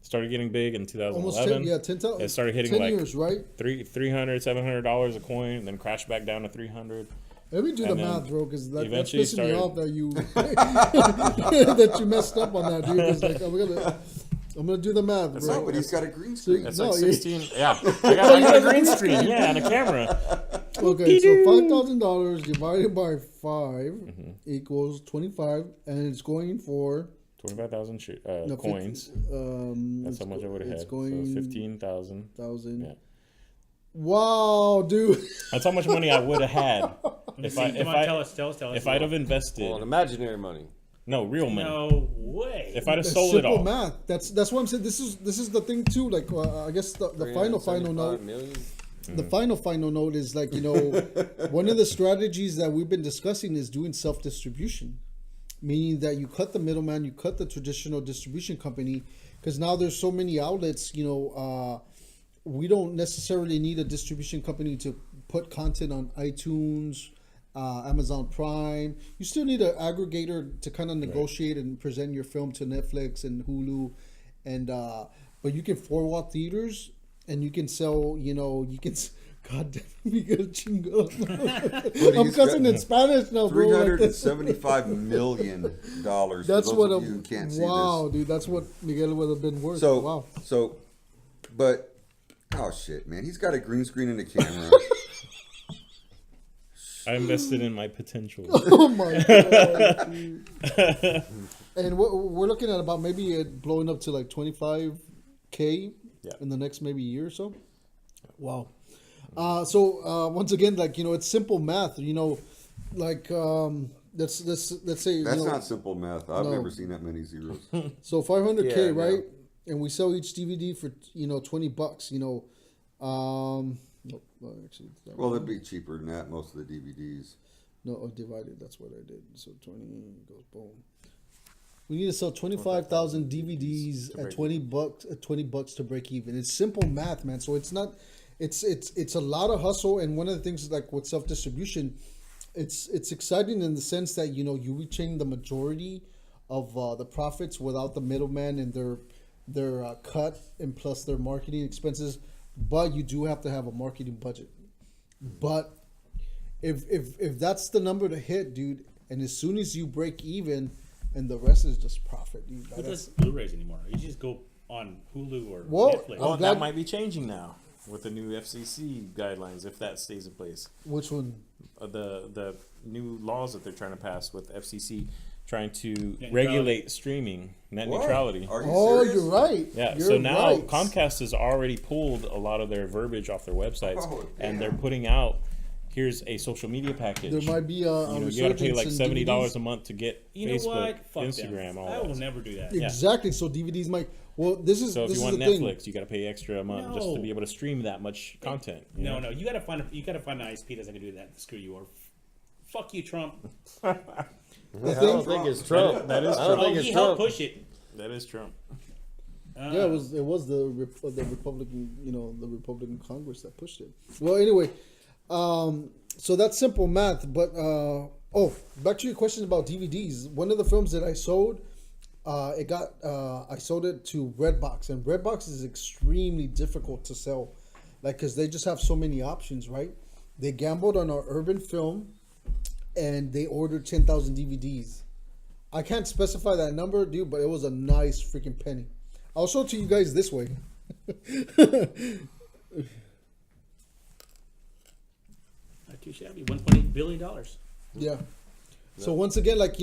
Started getting big in 2011. Almost 10, yeah, 10,000. It started hitting 10 like years, right? $300, $700 a coin, and then crashed back down to 300. Let me do the And then math, bro, because that's eventually pissing me started- off that you that you messed up on that, dude. 'Cause, like, I'm gonna do the math, No, bro. but he's got a green screen. It's No, like you- 16. Yeah, I got a green screen. Yeah, and a camera. Okay, so $5,000 divided by 5 Mm-hmm. equals 25, and it's going for 25,000 no, coins. 50, That's how much I would have had. It's going So 15,000. 1,000. Yeah. Wow, dude. That's how much money I would have had if I Come on, tell us. if I'd have invested. Well, imaginary money. No, real money. No way. If I'd have That's sold it simple all. math. That's what I'm saying. This is the thing too. Like I guess the final 375 note. million? The final note is like, one of the strategies that we've been discussing is doing self-distribution, meaning that you cut the middleman, you cut the traditional distribution company, because now there's so many outlets. We don't necessarily need a distribution company to put content on iTunes, Amazon Prime. You still need an aggregator to kind of negotiate and present your film to Netflix and Hulu, and but you can four-wall theaters. And you can sell, you can. God damn, we got chingo. I'm cussing in Spanish now, bro. $375 million. That's for what those of you who can't see wow, this. dude. That's what Miguel would have been worth. So, wow. But oh shit, man, he's got a green screen and a camera. I invested in my potential. Oh my god. Dude. And we're looking at about maybe it blowing up to like 25K in the next maybe year or so. Wow. So once again, like it's simple math. Like let's say That's not simple math. I've never seen that many zeros. so 500K, Yeah, no. right? And we sell each DVD for $20. Nope, actually, Well, it'd be cheaper than that. Most of the DVDs. No, divided. That's what I did. So 20 goes boom. We need to sell 25,000 DVDs at $20. At $20 to break even. It's simple math, man. So it's not. It's a lot of hustle. And one of the things like with self distribution, it's exciting in the sense that you retain the majority of the profits without the middleman and their cut and plus their marketing expenses. But you do have to have a marketing budget. But if that's the number to hit, dude, and as soon as you break even, and the rest is just profit, dude. Who does Blu-rays anymore? You just go on Hulu or Well, Netflix. Well, that might be changing now with the new FCC guidelines if that stays in place. Which one? The new laws that they're trying to pass with FCC trying to Net regulate streaming, net What? neutrality. Are you Oh, serious? you're right. Yeah, You're so now right. Comcast has already pulled a lot of their verbiage off their websites, Oh, and damn. they're putting out, here's a social media package. There might be a you got to pay like resurgence in $70 DVDs. a month to get You know Facebook, what? Fuck Instagram, them. all I that. will never do that. Yeah. Exactly. So DVDs might. Well, this is So if this you is want the Netflix, thing. you got to pay extra a month just to No. be able to stream that much content. you No, know? no, you gotta find an ISP that's gonna do that. Screw you or fuck you, Trump. The I thing. don't think it's Trump. That is I don't Trump. think he it's helped Trump. push it. That is Trump. Yeah, it was the Republican, the Republican Congress that pushed it. Well, anyway, so that's simple math. But back to your question about DVDs. One of the films that I sold, I sold it to Redbox, and Redbox is extremely difficult to sell, like because they just have so many options, right? They gambled on our urban film, and they ordered 10,000 DVDs. I can't specify that number, dude, but it was a nice freaking penny. I'll show it to you guys this way. Not too shabby. $1.8 billion. Yeah. So once again, like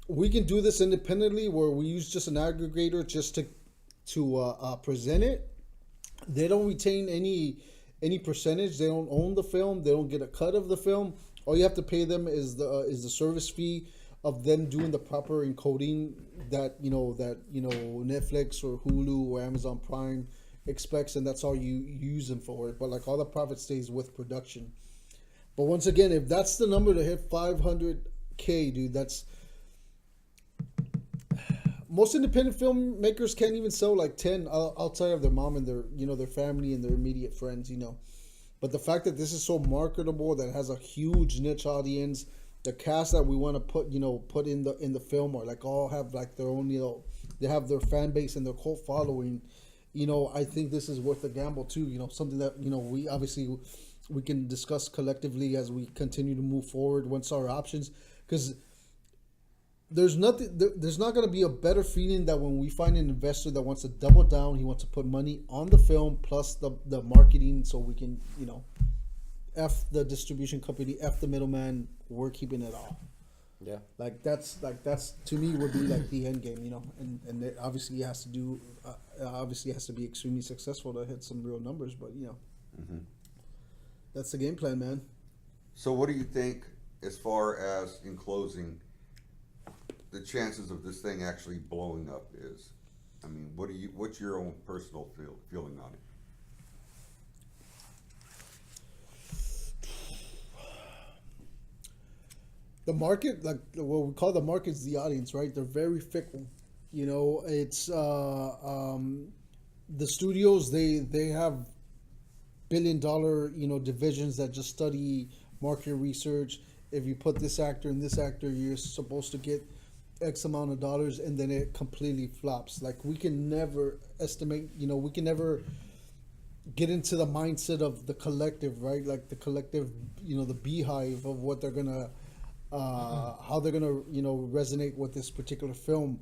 we can do this independently, where we use just an aggregator just to present it. They don't retain any percentage. They don't own the film. They don't get a cut of the film. All you have to pay them is the service fee of them doing the proper encoding that Netflix or Hulu or Amazon Prime expects, and that's all you use them for. But like all the profit stays with production. But once again, if that's the number to hit 500K, dude, that's most independent filmmakers can't even sell like 10 outside of their mom and their family and their immediate friends, But the fact that this is so marketable, that has a huge niche audience, the cast that we want to put in the film are like all have like their own, they have their fan base and their cult following. I think this is worth a gamble too. Something that we obviously we can discuss collectively as we continue to move forward once our options, because there's not going to be a better feeling that when we find an investor that wants to double down, he wants to put money on the film plus the marketing, so we can F the distribution company, F the middleman, we're keeping it all. Yeah. Like that's to me would be like the end game, and it obviously has to do has to be extremely successful to hit some real numbers, but that's the game plan, man. So what do you think, as far as, in closing, the chances of this thing actually blowing up is? I mean, what's your own personal feeling on it? The market, like what we call the market, is the audience, right? They're very fickle. It's the studios. They have billion-dollar divisions that just study market research. If you put this actor and this actor, you're supposed to get X amount of dollars, and then it completely flops. Like we can never estimate. We can never get into the mindset of the collective, right? Like the collective, the beehive of what they're gonna. How they're gonna resonate with this particular film,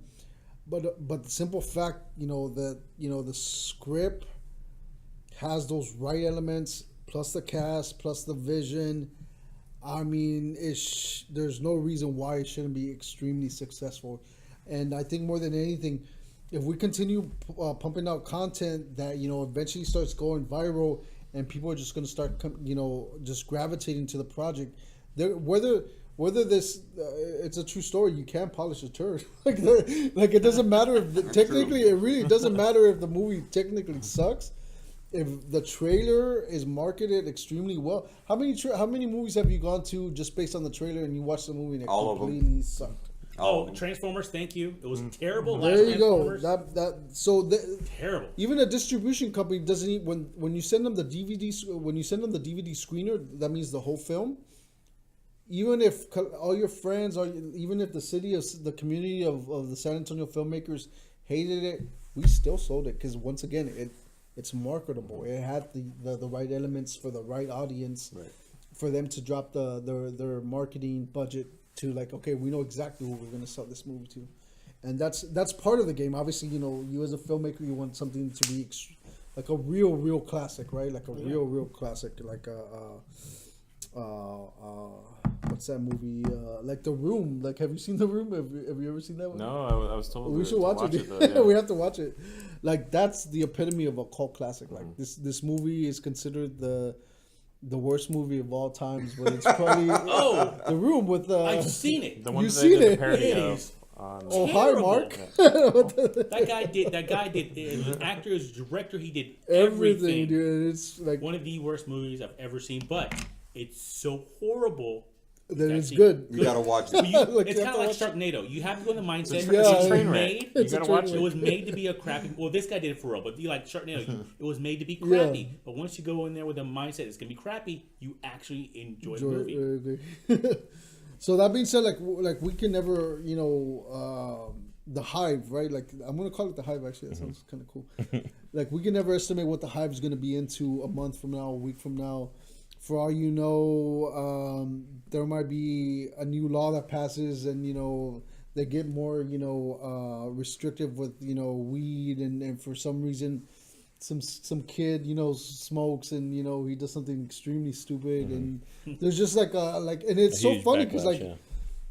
but the simple fact that the script has those right elements, plus the cast, plus the vision. I mean, there's no reason why it shouldn't be extremely successful, and I think more than anything, if we continue pumping out content that eventually starts going viral, and people are just gonna start just gravitating to the project, whether this, it's a true story. You can't polish a turd. like it doesn't matter if technically, it really doesn't matter if the movie technically sucks. if the trailer is marketed extremely well, how many movies have you gone to just based on the trailer and you watched the movie and it All of them. completely sucked? Oh, Transformers! Thank you. It was terrible. There Last you go. Transformers. Terrible. Even a distribution company doesn't when you send them the DVD screener, that means the whole film. Even if all your friends, or even if the community of the San Antonio filmmakers hated it, we still sold it because once again it's marketable. It had the right elements for the right audience, for them to drop their marketing budget to like, okay, we know exactly who we're going to sell this movie to, and that's part of the game. Obviously, you as a filmmaker, you want something to be like a real classic, right? Like a real classic, like what's that movie? Like The Room. Like, have you seen The Room? Have you ever seen that one? No, I was told We should watch it. though, yeah. We have to watch it. Like, that's the epitome of a cult classic. Like this movie is considered the worst movie of all times, but it's probably The Room with I've seen it. The one You've that they seen did it. the parody It of is oh, hi, terrible. Mark. That guy did. The actor, is director. He did everything. Dude. It's like One of the worst movies I've ever seen, but it's so horrible. that it's actually good. You gotta watch But it. you, Like, it's you kind of have like to Sharknado. You have to go in the mindset. Yeah, it's a train it was wreck. made. You It's a gotta train watch It it. was made to be a crappy. Well, this guy did it for real, but you like Sharknado. It was made to be crappy. But once you go in there with a mindset it's gonna be crappy, you actually enjoy the movie. So that being said, like we can never, the Hive, right? Like I'm gonna call it the Hive. Actually, that sounds kind of cool. Like we can never estimate what the Hive is gonna be into a month from now, a week from now. For all you know, there might be a new law that passes, and they get more, restrictive with weed, and for some reason, some kid smokes, and he does something extremely stupid, and there's just and it's so huge funny because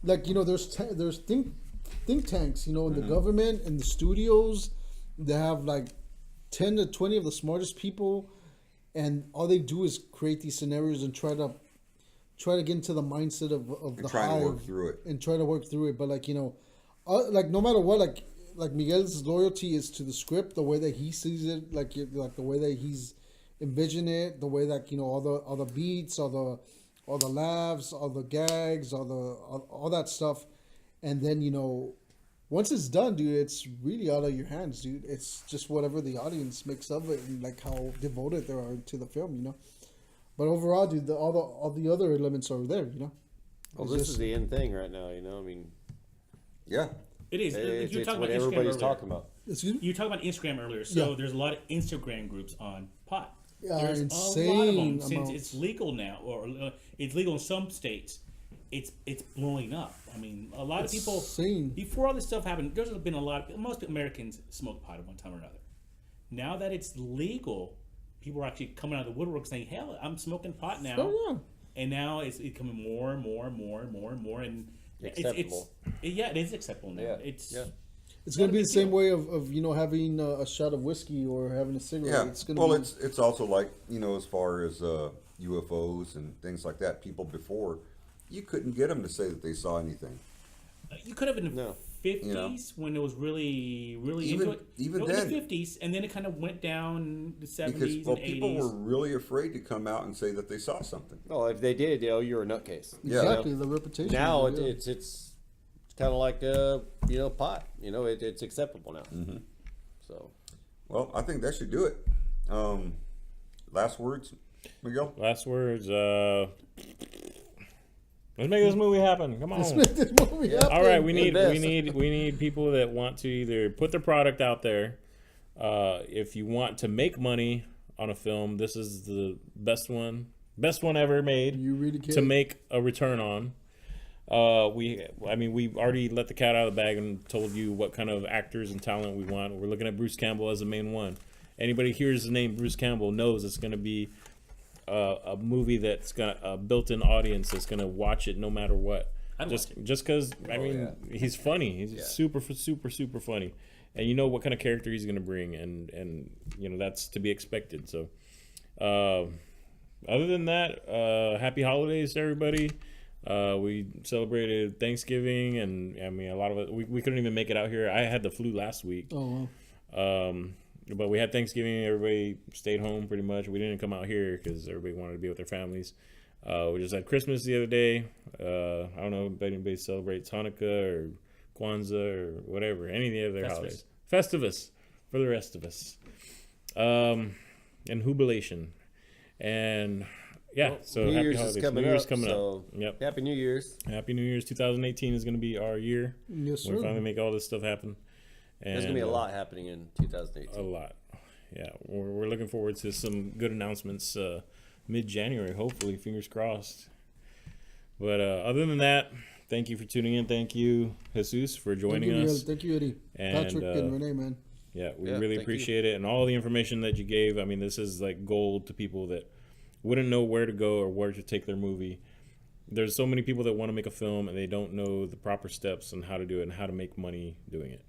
backlash, there's think tanks, in the government and the studios. They have like 10 to 20 of the smartest people, and all they do is create these scenarios and try to get into the mindset of the try to Hive work through it. and try to work through it. But no matter what, like Miguel's loyalty is to the script, the way that he sees it, like the way that he's envisioned it, the way that all the beats, all the laughs, all the gags, all that stuff, and then once it's done, dude, it's really out of your hands, dude. It's just whatever the audience makes of it and like how devoted they are to the film, But overall, dude, all the other elements are there, Well, It's this just- is the end thing right now. I mean, Yeah. It is. it's You're talking what about Instagram everybody's earlier. talking about. Excuse me? You were talking about Instagram earlier, so Yeah. there's a lot of Instagram groups on pot. Yeah, There's a insane lot of them since amounts. it's legal now, or it's legal in some states. It's blowing up. I mean, a lot of people Insane. before all this stuff happened. There's been a lot. Most Americans smoke pot at one time or another. Now that it's legal, people are actually coming out of the woodwork saying, "Hell, I'm smoking pot now." Oh, yeah. And now it's becoming more and more and more and more and more, and Acceptable. it is acceptable now. Yeah. It's Yeah. It's gonna not a be big the same deal. way of having a shot of whiskey or having a cigarette. Yeah. It's gonna Well, be it's also like, as far as UFOs and things like that, people before, you couldn't get them to say that they saw anything. You could have in the No. 50s when it was really, really Even- into it. even No, then. in the 50s, and then it kind of went down in the 70s Because, well, and people 80s. were really afraid to come out and say that they saw something. Oh, if they did, you're a nutcase. Yeah. exactly the reputation. Now yeah. it's kind of like pot. It's acceptable now. Mm-hmm. So Well, I think that should do it. Last words, Miguel? Last words. Let's make this movie happen. Come on. This movie happened. All right, we need Invest. we need people that want to either put their product out there. If you want to make money on a film, this is the best one ever made You really can to make a return on. We've already let the cat out of the bag and told you what kind of actors and talent we want. We're looking at Bruce Campbell as the main one. Anybody hears the name Bruce Campbell knows it's going to be a movie that's got a built-in audience that's going to watch it no matter what. I'd Just watch it. because he's funny. He's super funny, and you know what kind of character he's going to bring, and that's to be expected. So, other than that, happy holidays to everybody. We celebrated Thanksgiving, and a lot of it we couldn't even make it out here. I had the flu last week. Oh, wow. But we had Thanksgiving. Everybody stayed home pretty much. We didn't come out here because everybody wanted to be with their families. We just had Christmas the other day. I don't know if anybody celebrates Hanukkah or Kwanzaa or whatever, any of the other holidays. Festivus for the rest of us. And jubilation. And yeah, Well, so New happy Year's holidays. is coming New Year's up, coming so up. Yep. Happy New Year's. Happy New Year's. 2018 is going to be our year. Yes, We sir. finally make all this stuff happen. And, There's gonna be a lot happening in 2018. A lot. Yeah, we're looking forward to some good announcements mid-January, hopefully, fingers crossed. But other than that, thank you for tuning in. Thank you, Jesus, for joining Thank you, us. Thank you, Eddie. And, Patrick and Renee, man. Yeah, we Yeah, really thank you. appreciate it. And all the information that you gave, I mean, this is like gold to people that wouldn't know where to go or where to take their movie. There's so many people that want to make a film and they don't know the proper steps on how to do it and how to make money doing it.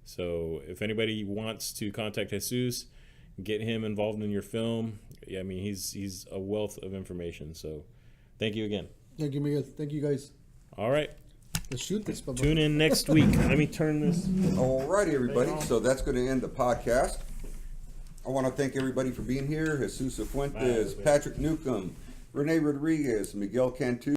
So if anybody wants to contact Jesus, get him involved in your film. Yeah, I mean, he's a wealth of information. So thank you again. Thank you, Miguel. Thank you, guys. All right. Let's shoot this, Bubba. Tune in next week. Let me turn this. Alrighty, everybody. So that's going to end the podcast. I want to thank everybody for being here. Jesus Sifuentes, Patrick Newcomb, Renee Rodriguez, Miguel Cantu.